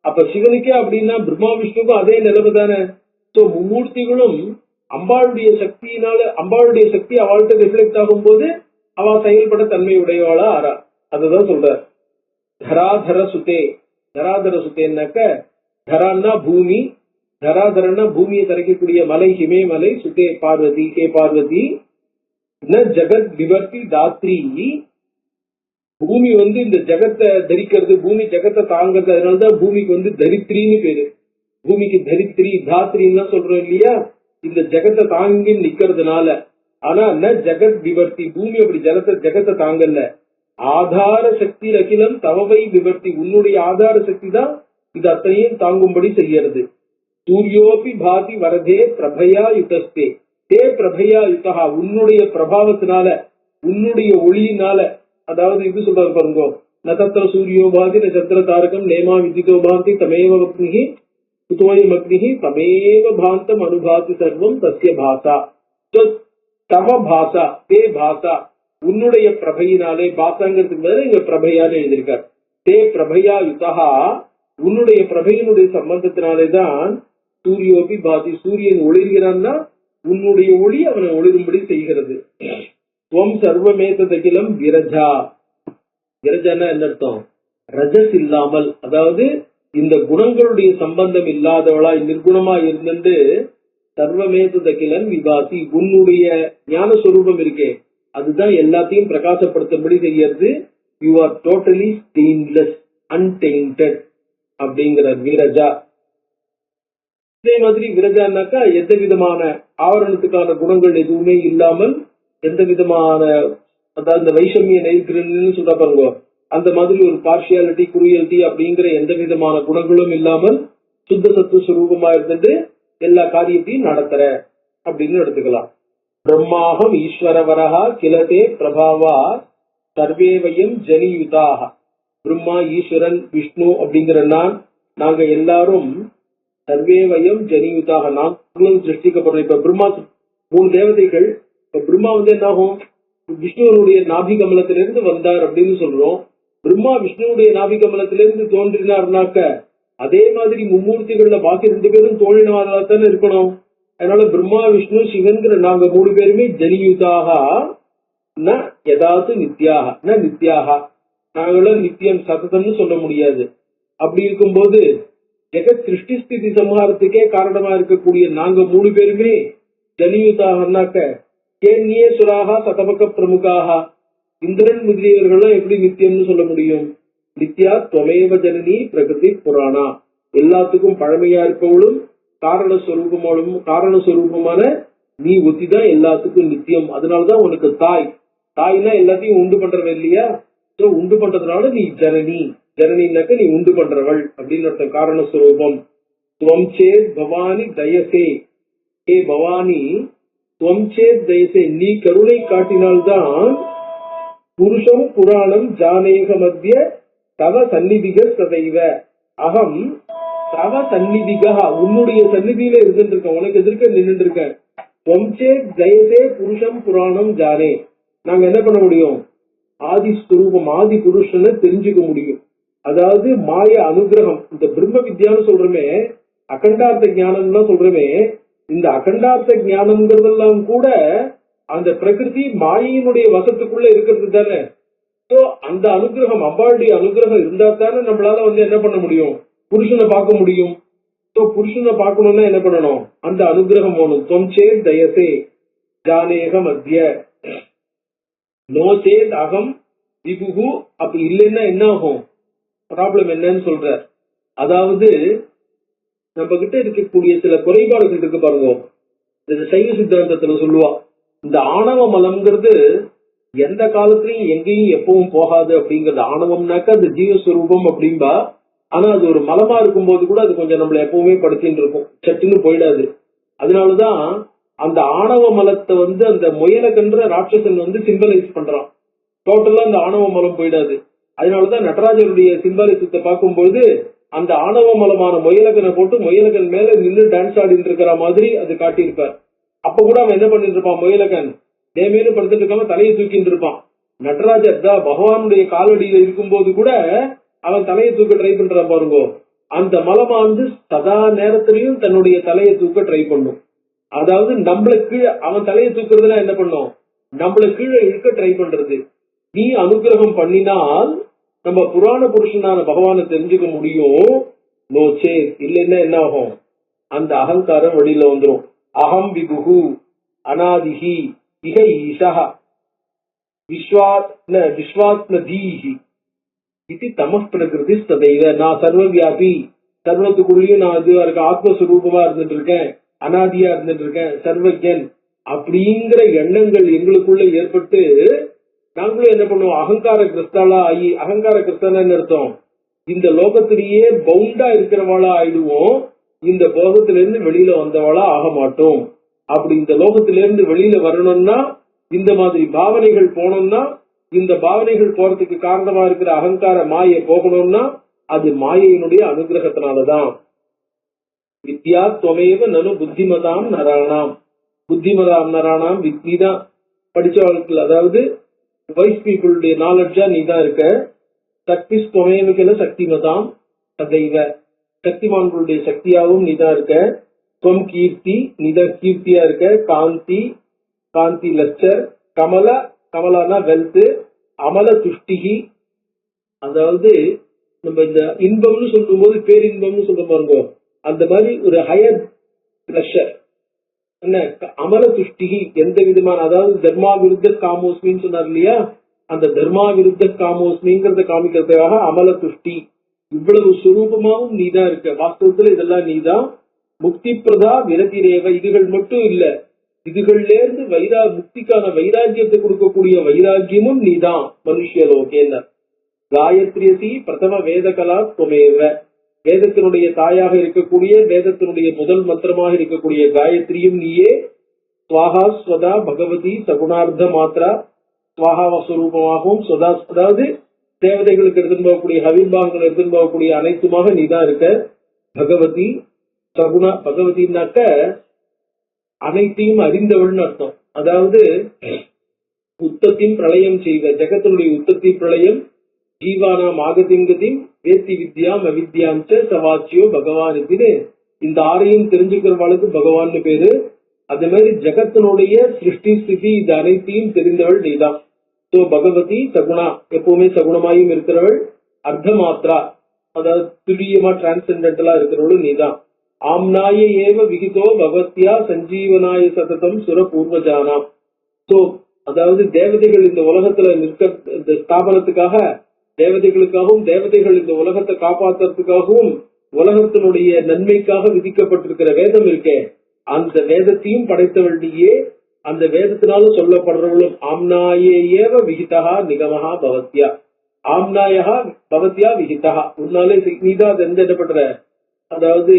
அப்ப சிவனுக்கே அப்படின்னா பிரம்மா விஷ்ணுக்கும் அதே நிலைமை தானே. சோ மும்மூர்த்திகளும் அம்பாளுடைய சக்தியினால, அம்பாளுடைய சக்தி அவள்கிட்ட ரிஃப்ளெக்ட் ஆகும் போது அவ செயல்பட தன்மை உடையவாளா ஆறா. அதுதான் சொல்ற. தராதர சுதே, தராதர சுதேன்னாக்க தரான்னா பூமி, தராதரன்னா பூமியை தரைக்கக்கூடிய மலை, ஹிமேமலை. சுதே பார்வதி, ஹே பார்வதி. ந ஜகத் விவர்த்தி தாத்ரி, பூமி இந்த ஜகத்தை தரிக்கிறது, பூமி ஜகத்தை தாங்கிறது. அதனாலதான் பூமிக்கு தரித்திரின்னு பேரு. பூமிக்கு தரித்திரி தாத்ரின்னு சொல்றோம் இல்லையா, இந்த ஜகத்தை தாங்கி நிக்கிறதுனால. ஆனா ந ஜகத் விவர்த்தி, பூமி அப்படி ஜகத்தை தாங்கல. ஆதார சக்தி அகிலம் தவவை விவர்த்தி, உன்னுடைய ஆதார சக்தி தான் இது அத்தனையும் தாங்கும்படி செய்யறது. சூரியோபி பாதி வரதே பிரபயா யுதஸ்தே, தே பிரபயா யுதா, உன்னுடைய பிரபாவத்தினால, உன்னுடைய ஒளியினால. அதாவது இது சொல்றாரு பாருங்க, நதத்திர சூரியோபாதி நட்சத்திர தாரகம் நேமா விதிதோ பாந்தி தமேவ அக்னிஹி குதோயம் அக்னிஹி தமேவ பாந்தம் அனுபாதி சர்வம் தஸ்ய பாசா. தவ பாசா, தே பாசா, உன்னுடைய பிரபையினாலே. பாசாங்கிறதுக்கு மேல இங்க பிரபையான்னு எழுதியிருக்கார். தே பிரபையா யுதா, உன்னுடைய பிரபையினுடைய சம்பந்தத்தினாலேதான் சூரியோபி பாதி, சூரியன் ஒளிர்கிறான்னா உன்னுடைய ஒளி அவனை ஒளிரும்படி செய்கிறது. துவம் சர்வமேதகிலம் விரஜா, விரஜான்னா என்ன அர்த்தம்? ரஜஸ் இல்லாமல், அதாவது இந்த குணங்களுடைய சம்பந்தம் இல்லாதவளா நிர்குணமா இருந்துட்டு சர்வமேதகிலன் விபாசி, உன்னுடைய ஞான சொரூபம் இருக்கே அதுதான் எல்லாத்தையும் பிரகாசப்படுத்தும்படி செய்யறது. யூ ஆர் டோட்டலி ஸ்டெயின்லெஸ், அன்டெயின்டட் அப்படிங்கிற விரஜா. இதே மாதிரி விரஜான்னாக்கா எந்த விதமான ஆவரணத்துக்கான குணங்கள் எதுவுமே இல்லாமல், எந்த விதமான, அதாவது இந்த வைஷமிய நைர்கிரன்னு சொல்ற பாருங்க, அந்த மாதிரி ஒரு பார்ஷியாலிட்டி குரியல்டி அப்படிங்கிற எந்த விதமான குணங்களும் இல்லாமல் சுத்த சத்துவ சுரூபமா இருந்துட்டு எல்லா காரியத்தையும் நடத்துற அப்படின்னு எடுத்துக்கலாம். பிரம்மாகம் ஈஸ்வரவரஹா கிலதே பிரபாவா சர்வேவயம் ஜனியுதாக. பிரம்மா, ஈஸ்வரன், விஷ்ணு அப்படிங்கிற நாங்க எல்லாரும் சர்வேவயம் ஜனியுதாக, நாங்களும் சிருஷ்டிக்கப்படுறோம். இப்ப பிரம்மா 3 தேவதைகள். இப்ப பிரம்மா என்ன ஆகும்? விஷ்ணுவனுடைய நாபி கமலத்திலிருந்து வந்தார் அப்படின்னு சொல்றோம். பிரம்மா விஷ்ணுடைய நாபி கமலத்திலிருந்து தோன்றினார்னாக்க அதே மாதிரி மும்மூர்த்திகள்ல பாக்கி 2 பேரும் தோழினவாதா தானே இருக்கணும். அதனால பிரம்மா விஷ்ணு சிவன்கிற நாங்க 3 பேருமே ஜனியுதாக ந யதாத்து நித்யாக ந நித்யாக, நாங்களும் நித்தியம் சததம்னு சொல்ல முடியாது. அப்படி இருக்கும்போது ஜெகத் சிருஷ்டி ஸ்திதி சம்ஹாரத்துக்கே காரணமா இருக்கக்கூடிய நாங்க 3 பேருமே ஜனியுதாகனாக்க கேன்யே சுராகா சதபக பிரமுகாக இந்திரன் முதலியவர்கள்லாம் எப்படி நித்தியம்னு சொல்ல முடியும்? நித்யா துவமேவ ஜனனி பிரகிருதி புராணா, எல்லாத்துக்கும் பழமையா இருக்கவளும் காரணஸ்வரூபமான நீ ஒத்திதான் எல்லாத்துக்கும் நித்தியம். அதனாலதான் உனக்கு தாய்னா எல்லாத்தையும் உண்டு பண்றவன் இல்லையா? உண்டு பண்றதுனால நீ ஜனனி, ஜனனின்னாக்க நீ உண்டு பண்றவள் அப்படின்னு அர்த்தம். காரணஸ்வரூபம். துவம் சேத் பவானி தயசே, ஹே பவானி துவம் சேத் தயசே, நீ கருணை காட்டினால்தான் புருஷம் புராணம் ஜானேக மத்திய தவ சந்நிதிக சதைவ அகம் தவ சந்நிதிகா, உன்னுடைய சந்நிதியில இருந்துட்டு இருக்கேன், உனக்கு எதிர்க்க நின்றுட்டு இருக்கேன். துவம் சேத் தயசே புருஷம் புராணம் ஜானே, நாங்க என்ன பண்ண முடியும்? ஆதி ஸ்வரூபம் ஆதி புருஷனை தெரிஞ்சுக்க முடியும். அதாவது மாய அனுகிரகம். இந்த பிரம்ம வித்யான்னு சொல்றமே, அகண்டார்த்த ஞானம்னா சொல்றமே, இந்த அகண்டார்த்த ஞானம்ங்கிறதெல்லாம் கூட அந்த பிரகிருதி மாயினுடைய வசத்துக்குள்ள இருக்கிறது தானே. சோ அந்த அனுகிரகம், அம்பாளுடைய அனுகிரகம் இருந்தா தானே நம்மளால என்ன பண்ண முடியும்? புருஷனை பார்க்க முடியும். சோ புருஷனை பார்க்கணும்னா என்ன பண்ணணும்? அந்த அனுகிரகம் வேணும். தொம்சே தயசே ஜானேக மத்திய நோசேத் அகம் விபுகு. அப்படி இல்லைன்னா என்ன ஆகும்? ப்ராப்ளம் என்னன்னு சொல்ற. அதாவது நம்ம கிட்ட இருக்கக்கூடிய சில குறைபாடுகள் இருக்கு பாருங்க. இந்த சைவ சித்தாந்தத்துல சொல்லுவா, இந்த ஆணவ மலம்ங்கிறது எந்த காலத்திலையும் எங்கேயும் எப்பவும் போகாது அப்படிங்கிறது. ஆணவம்னாக்கா அது ஜீவஸ்வரூபம் அப்படின்பா. ஆனா அது ஒரு மலமா இருக்கும்போது கூட அது கொஞ்சம் நம்மள எப்பவுமே படுத்தின்னு இருக்கும், சட்டுன்னு போயிடாது. அதனாலதான் அந்த ஆணவ மலத்தை அந்த முயலகன்ற ராட்சசன் சிம்பலைஸ் பண்றான். டோட்டலா அந்த ஆணவ மலம் போயிடாது. அதனாலதான் நடராஜருடைய சிம்பாலிசத்தை பார்க்கும்போது அந்த ஆணவ மலமான முயலகனை போட்டு முயலகன் மேல நின்று டான்ஸ் ஆடிட்டு இருக்கிற மாதிரி அது காட்டியிருப்பார். அப்ப கூட அவன் என்ன பண்ணிட்டு இருப்பான்? முயலகன் தேமேனு படுத்துட்டு இருக்காம தலையை தூக்கிட்டு இருப்பான். நடராஜர் தான் பகவானுடைய காலடியில இருக்கும்போது கூட அவன் தலையை தூக்க ட்ரை பண்றான் பாருங்க. அந்த மலமா சதா நேரத்திலையும் தன்னுடைய தலையை தூக்க ட்ரை பண்ணும். அதாவது நம்மளுக்கு அவன் தலையை தூக்குறதுனா என்ன பண்ணும்? நம்மள கீழே இழுக்க ட்ரை பண்றது. நீ அனுகிரகம் பண்ணினால் நம்ம புராண புருஷனான பகவானை தெரிஞ்சுக்க முடியும். நோச்சே இல்லைன்னா என்ன ஆகும்? அந்த அகங்காரம் வெளியில வந்துடும். அகம் விபுகு அநாதிஹி இக ஈஷா விஸ்வாத்மதீஹி இது தம பிரகிருதி சதைவ. நான் சர்வவியாபி, சர்வத்துக்குள்ளேயும் நான் இதுவா இருக்கேன், ஆத்மஸ்வரூபமா இருந்துட்டு இருக்கேன், அனாதியா இருந்துட்டு இருக்கேன், சர்வஜன் அப்படிங்கிற எண்ணங்கள் எங்களுக்குள்ள ஏற்பட்டு நாங்களும் என்ன பண்ணுவோம்? அகங்கார கிறிஸ்தாலா ஆகி, அகங்கார கிறிஸ்தான அர்த்தம் இந்த லோகத்திலேயே பவுண்டா இருக்கிறவாளா ஆயிடுவோம். இந்த போகத்திலிருந்து வெளியில வந்தவாளா ஆக மாட்டோம். அப்படி இந்த லோகத்திலிருந்து வெளியில வரணும்னா இந்த மாதிரி பாவனைகள் போனோம்னா, இந்த பாவனைகள் போறதுக்கு காரணமா இருக்கிற அகங்கார மாயை போகணும்னா அது மாயையினுடைய அனுகிரகத்தினாலதான். வித்யா துவமேவ நனு புத்திமதாம் நராணாம், புத்திமதாம் நராணாம் நீதான் படிச்சவர்களுக்கு, அதாவது வைஸ் பீப்புளுடைய நாலெட்ஜா நீ தான் இருக்க. சக்தி துவமேவ சக்திமதாம் சதைவ, சக்திமான்களுடைய சக்தியாகவும் நீ தான் இருக்க. துவம் கீர்த்தி, நீதான் கீர்த்தியா இருக்க. காந்தி, காந்தி லட்சர். கமல, கமலானா வெல்த். அமல துஷ்டிகி, அதாவது நம்ம இந்த இன்பம்னு சொல்லும் போது பேரின்பம்னு சொல்ல பாருங்க, அந்த மாதிரி ஒரு ஹையர் பிளஷர் என்ன. அமல துஷ்டிகி, எந்த விதமான, அதாவது தர்மா விருத்த காமோஸ்மின்னு சொன்னார் இல்லையா, அந்த தர்மா விருத்த காமோஸ்மிங்கிறத காமிக்கிறதுக்காக அமல துஷ்டி. இவ்வளவு சுரூபமாவும் நீதான் இருக்க. வாஸ்தவத்துல இதெல்லாம் நீதான். முக்தி பிரதா விரதிரேவ, இதுகள் மட்டும் இல்ல, இதுகள்ல இருந்து முக்திக்கான வைராக்கியத்தை கொடுக்கக்கூடிய வைராக்கியமும் நீதான். மனுஷலோகேன்ன காயத்ரியசி பிரதம வேதகலா துவமேவ, வேதத்தினுடைய தாயாக இருக்கக்கூடிய, வேதத்தினுடைய முதல் மந்திரமாக இருக்கக்கூடிய காயத்ரியும் நீயே. ஸ்வாஹா ஸ்வதா பகவதி சகுணார்த்த மாத்ரா, ஸ்வாஹா ஸ்வரூபமாகவும் ஸ்வதா, அதாவது தேவதைகளுக்கு எடுத்துன்னு போகக்கூடிய ஹவிர்பாகங்கள் எடுத்துன்னு போகக்கூடிய அனைத்துமாக நீதான் இருக்க. பகவதி சகுணா, பகவதினாக்க அனைத்தையும் அறிந்தவள்னு அர்த்தம். அதாவது உத்தத்தின் பிரளயம் செய்வ, ஜெகத்தினுடைய உத்தத்தி பிரளயம், ஜீவானாம் ஆகதிங்கதி வேத்தி வித்யாம் அவித்யாஞ்ச சவாச்சியோ பகவான் இதுன்னு இந்த ஆரையும் தெரிஞ்சுக்கிறவாளுக்கு பகவான் பேரு. அதே மாதிரி ஜெகத்தினுடைய சிருஷ்டி ஸ்திதி இது அனைத்தையும் தெரிந்தவள் நீதான். சோ பகவதி சகுணா, எப்பவுமே சகுணமாயும் இருக்கிறவள். அர்த்த மாத்ரா, அதாவது துல்லியமா டிரான்சென்டென்டலா இருக்கிறவளும் நீதான். ஆம்னாய ஏவ விகிதோ பகவத்யா சஞ்சீவனாய சததம் சுர பூர்வஜானாம். சோ அதாவது தேவதைகள் இந்த உலகத்துல நிற்க, இந்த ஸ்தாபனத்துக்காக தேவதைகளுக்காகவும், தேவதைகள் இந்த உலகத்தை காப்பாற்றுறதுக்காகவும், உலகத்தினுடைய நன்மைக்காக விதிக்கப்பட்டிருக்கிற வேதம் இருக்கே, அந்த வேதத்தையும் படைத்தவள் நீயே. அந்த வேதத்தினால சொல்லப்படுறவளும் ஆம்னாயே ஏவ விகிதா நிகமஹா பவத்யா, ஆம்னாயா பவத்யா விகிதா, உன்னாலே நீதான் என்னப்படுற. அதாவது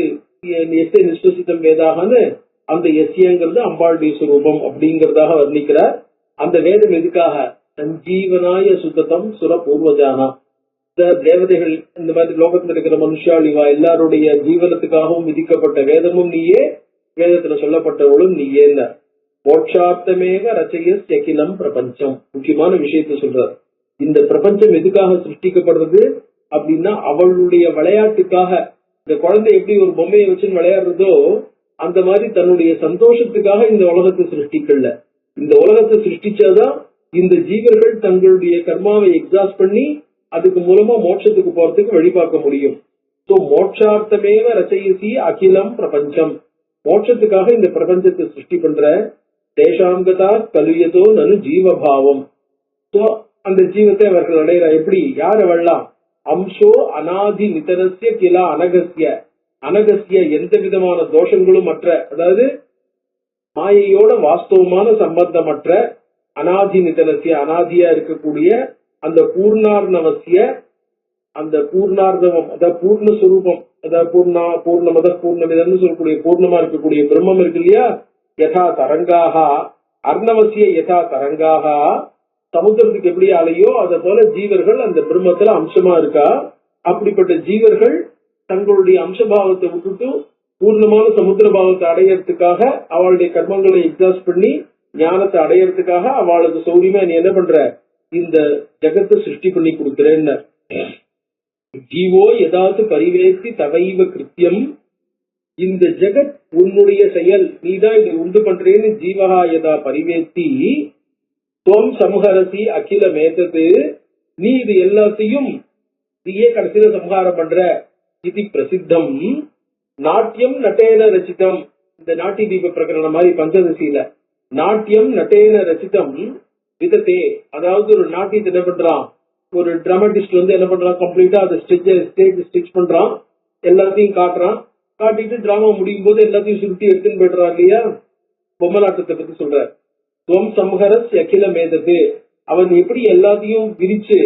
எஸ்ய நிஸ்வசித்தம் வேதாகனு அந்த எஸ்யங்கிறது அம்பாளுடைய சுரூபம் அப்படிங்கறதாக வர்ணிக்கிறார். அந்த வேதம் எதுக்காக? சஞ்சீவனாய சுத்தம் சுர பூர்வஜானா, தேவதைகள் இந்த மாதிரி லோகத்தில் இருக்கிற மனுஷாள் இவா எல்லாருடைய ஜீவனத்துக்காகவும் விதிக்கப்பட்ட வேதமும் நீயே, வேதத்துல சொல்லப்பட்டவளும் நீயே. மோட்சார்த்தமேவ ரச்சயஸ் அகிலம் பிரபஞ்சம். முக்கியமான விஷயத்த சொல்றார். இந்த பிரபஞ்சம் எதுக்காக சிருஷ்டிக்கப்படுறது அப்படின்னா அவளுடைய விளையாட்டுக்காக. இந்த குழந்தை எப்படி ஒரு பொம்மையை வச்சு விளையாடுறதோ அந்த மாதிரி தன்னுடைய சந்தோஷத்துக்காக இந்த உலகத்தை சிருஷ்டிக்கல. இந்த உலகத்தை சிருஷ்டிச்சாதான் இந்த ஜீவர்கள் தங்களுடைய கர்மாவை எக்ஸாஸ்ட் பண்ணி அதுக்கு மூலமா மோட்சத்துக்கு போறதுக்கு வழி பார்க்க முடியும். சோ மோட்சார்த்தமேவ ரச்சயசி அகிலம் பிரபஞ்சம். மோட்சத்துக்காக இந்த பிரபஞ்சத்தை சிருஷ்டி பண்ற. தேசாங்கதா கலுயதோ நனு ஜீவபாவம். சோ அந்த ஜீவத்தை அவர்கள் அடையிற. எப்படி? யார் அவள்லாம்? அம்சோ அநாதி நிதனசிய கிலா அனகசிய. அனகசிய எந்த விதமான தோஷங்களும் அற்ற, அதாவது மாயையோட வாஸ்தவமான சம்பந்தமற்ற, அநாதி நிதனசிய அநாதியா இருக்கக்கூடிய அந்த பூர்ணார்ணவசிய, அந்த பூர்ணார்ணவம் அதாவது பூர்ணஸ்வரூபம், அதாவது பூர்ணமத பூர்ணமிதம்னு சொல்லக்கூடிய பூர்ணமா இருக்கக்கூடிய பிரம்மம் இருக்கு இல்லையா? யதா தரங்காக அர்ணவசிய யதா தரங்காக, சமுத்திரத்துக்கு எப்படி அலையோ அத போல ஜீவர்கள் அந்த பிரம்மத்துல அம்சமா இருக்கா. அப்படிப்பட்ட ஜீவர்கள் தங்களுடைய அம்சபாவத்தை விட்டுட்டு பூர்ணமான சமுத்திர பாவத்தை அடையறதுக்காக அவளுடைய கர்மங்களை எக்ஸாஸ்ட் பண்ணி ஞானத்தை அடையறதுக்காக அவளுக்கு சௌரியமா நீ என்ன பண்ற? இந்த ஜகத்தை சிருஷ்டி பண்ணி கொடுக்கிறேன்னு. ஜீவோ ஏதாவது பரிவேத்தி தவைவ கிருத்தியம். இந்த ஜெகத் உன்னுடைய செயல், நீதான் இதை உண்டு பண்றேன்னு ஜீவகா யதா பரிவேத்தி தோம் சம்ஹரசி அகில மேதது. நீ இது எல்லாத்தையும் நீயே கடைசியில சம்ஹாரம் பண்ற. இது பிரசித்தம். நாட்டியம் நட்டேன ரச்சிதம். இந்த நாட்டிய தீப பிரகரணம் மாதிரி பஞ்சதசியில நாட்டியம் நட்டேன ரச்சிதம் விதத்தே. அதாவது ஒரு நாட்டியத்தை என்ன பண்றான், ஒரு டிராமட்டிஸ்ட் வந்து என்ன பண்றான், கம்ப்ளீட்டா அந்த ஸ்டேஜ் ஸ்டிச் பண்றான், எல்லாத்தையும் காட்டுறான். காட்டிட்டு டிராமா முடியும் போது எல்லாத்தையும் சுருட்டி எடுத்துன்னு போயிடுறான் இல்லையா? பொம்மலாட்டத்தை பத்தி சொல்ற. துவம் சம்ஹரஸ் அகில மேதது. அவன் எப்படி எல்லாத்தையும் விரிச்சு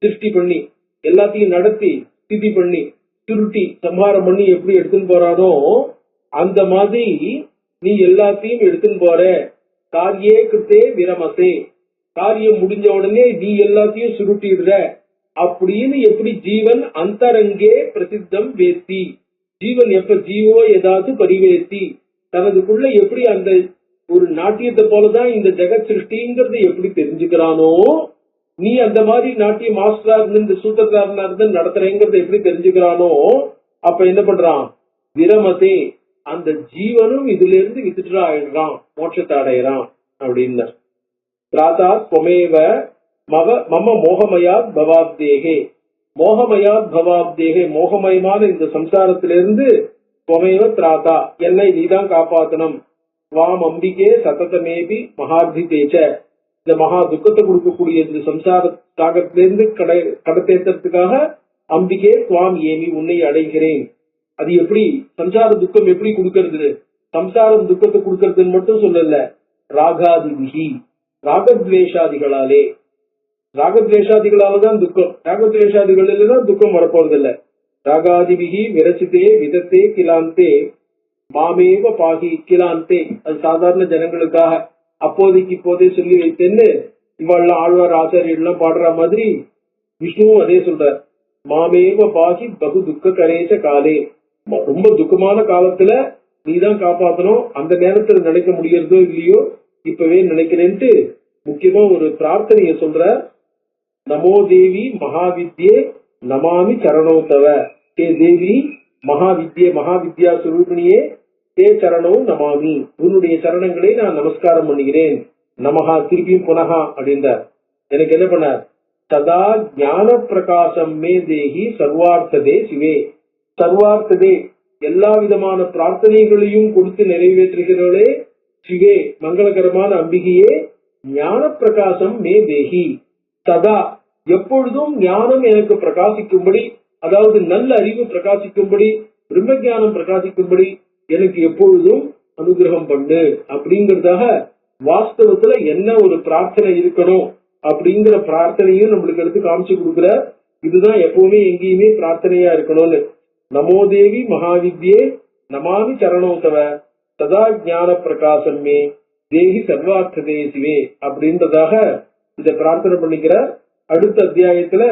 சிருஷ்டி பண்ணி எல்லாத்தையும் நடத்தி ஸ்திதி பண்ணி சுருட்டி சம்ஹாரம் பண்ணி எப்படி எடுத்துன்னு போறானோ அந்த மாதிரி நீ எல்லாத்தையும் எடுத்துன்னு போற. காரியே கிருத்தே விரமசே. காரியம் முடிஞ்ச உடனே நீ எல்லாத்தையும் சுருட்டிடுற அப்படின்னு எப்படி ஜீவன் அந்தரங்கே பிரசித்தம் வேத்தி. ஜீவன் எப்ப ஜீவோ ஏதாவது பரிவேத்தி தனதுக்குள்ள எப்படி அந்த ஒரு நாட்டியத்தை போலதான் இந்த ஜெகத் சிருஷ்டிங்கிறது எப்படி தெரிஞ்சுக்கிறானோ, நீ அந்த மாதிரி நாட்டிய மாஸ்டரா இருந்து இந்த சூத்திரக்காரனா இருந்து நடத்துறேங்கிறத எப்படி தெரிஞ்சுக்கிறானோ, அப்ப என்ன பண்றான்? விரமதே. அந்த ஜீவனும் இதுல இருந்து வித்துட்டு ஆயிடுறான், மோட்சத்தை அடையிறான் அப்படின்னு. பிராதா பொமேவ மம மோகமயாத் பவாப்தேகே. மோகமயாத் பவாப்தேகே. மோகமயமான இந்த சம்சாரத்திலிருந்து பொமேவ திராதா, என்னை நீதான் காப்பாத்தணும். வாம் அம்பிகே சததமேபி மகார்த்திதேச்ச. இந்த மகா துக்கத்தை கொடுக்கக்கூடிய இந்த சம்சார தாகத்திலிருந்து கடத்தேற்றத்துக்காக அம்பிகே துவாம் ஏமி, உன்னை அடைகிறேன். அது எப்படி? சம்சார துக்கம் எப்படி கொடுக்கறது? சம்சாரம் துக்கத்தை கொடுக்கறதுன்னு மட்டும் சொல்லல, ராகாதிபிகி, ராகத்வேஷாதிகளாலே. ராகத்வேஷாதிகளாலதான் துக்கம், ராகத்வேஷாதிகளில தான் துக்கம் வரப்போறதில்ல. ராகாதிபிகி விரசித்தே விதத்தே கிலாந்தே மாமேவ பாகி கிலாந்தே. அது சாதாரண ஜனங்களுக்காக அப்போதைக்கு இப்போதே சொல்லி வைத்தேன்னு இவெல்லாம் ஆழ்வார் ஆச்சாரியெல்லாம் பாடுற மாதிரி விஷ்ணுவும் அதே சொல்றார். மாமேவ பாகி பகு துக்க கரேச காலே. ரொம்ப துக்கமான காலத்துல நீதான் காப்பாத்தணும். அந்த நேரத்துல நினைக்க முடியறதோ இல்லையோ இப்பவே நினைக்கிறேன்ட்டு முக்கியமா ஒரு பிரார்த்தனைய சொல்ற. நமோ தேவி மகாவித்யே நமாமி சரணோத்தவ. ஹே தேவி மகாவித்யே, மகாவித்யா சுரூபிணியே, தே சரணம் நமாமி, உன்னுடைய சரணங்களை நான் நமஸ்காரம் பண்ணுகிறேன். நமஹா திருப்பியும் புனகா அப்படின்றார். எனக்கு என்ன பண்ணார்? சதா ஞான பிரகாசம் மே தேகி சர்வார்த்ததே சிவே. சர்வார்த்ததே எல்லா விதமான பிரார்த்தனைகளையும் கொடுத்து நிறைவேற்றுகிறவளே சிவே மங்களகரமான அம்பிகையே, ஞான பிரகாசம் மே தேகி சதா எப்பொழுதும் ஞானம் எனக்கு பிரகாசிக்கும்படி, அதாவது நல்ல அறிவு பிரகாசிக்கும்படி, பிரம்ம ஞானம் பிரகாசிக்கும்படி எனக்கு எப்பொழுதும் அனுகிரகம் பண்ணு அப்படிங்கறதாக வாஸ்தவத்துல என்ன ஒரு பிரார்த்தனை இருக்கணும் அப்படிங்கிற பிரார்த்தனையும் நம்மளுக்கு எடுத்து காமிச்சு கொடுக்குற. இதுதான் எப்பவுமே எங்கேயுமே பிரார்த்தனையா இருக்கணும்னு. நமோ தேவி மகாவித்யே நமாமி சரணோதவ சதா ஞான பிரகாசம் மே தேகி சர்வார்த்ததே சிவே அப்படின்றதாக இத பிரார்த்தனை பண்ணிக்கிற. அடுத்த அத்தியாயத்துல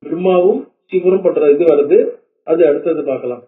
பிரம்மாவும் சிவரும் பண்ற இது வருது. அது அடுத்தது பார்க்கலாம்.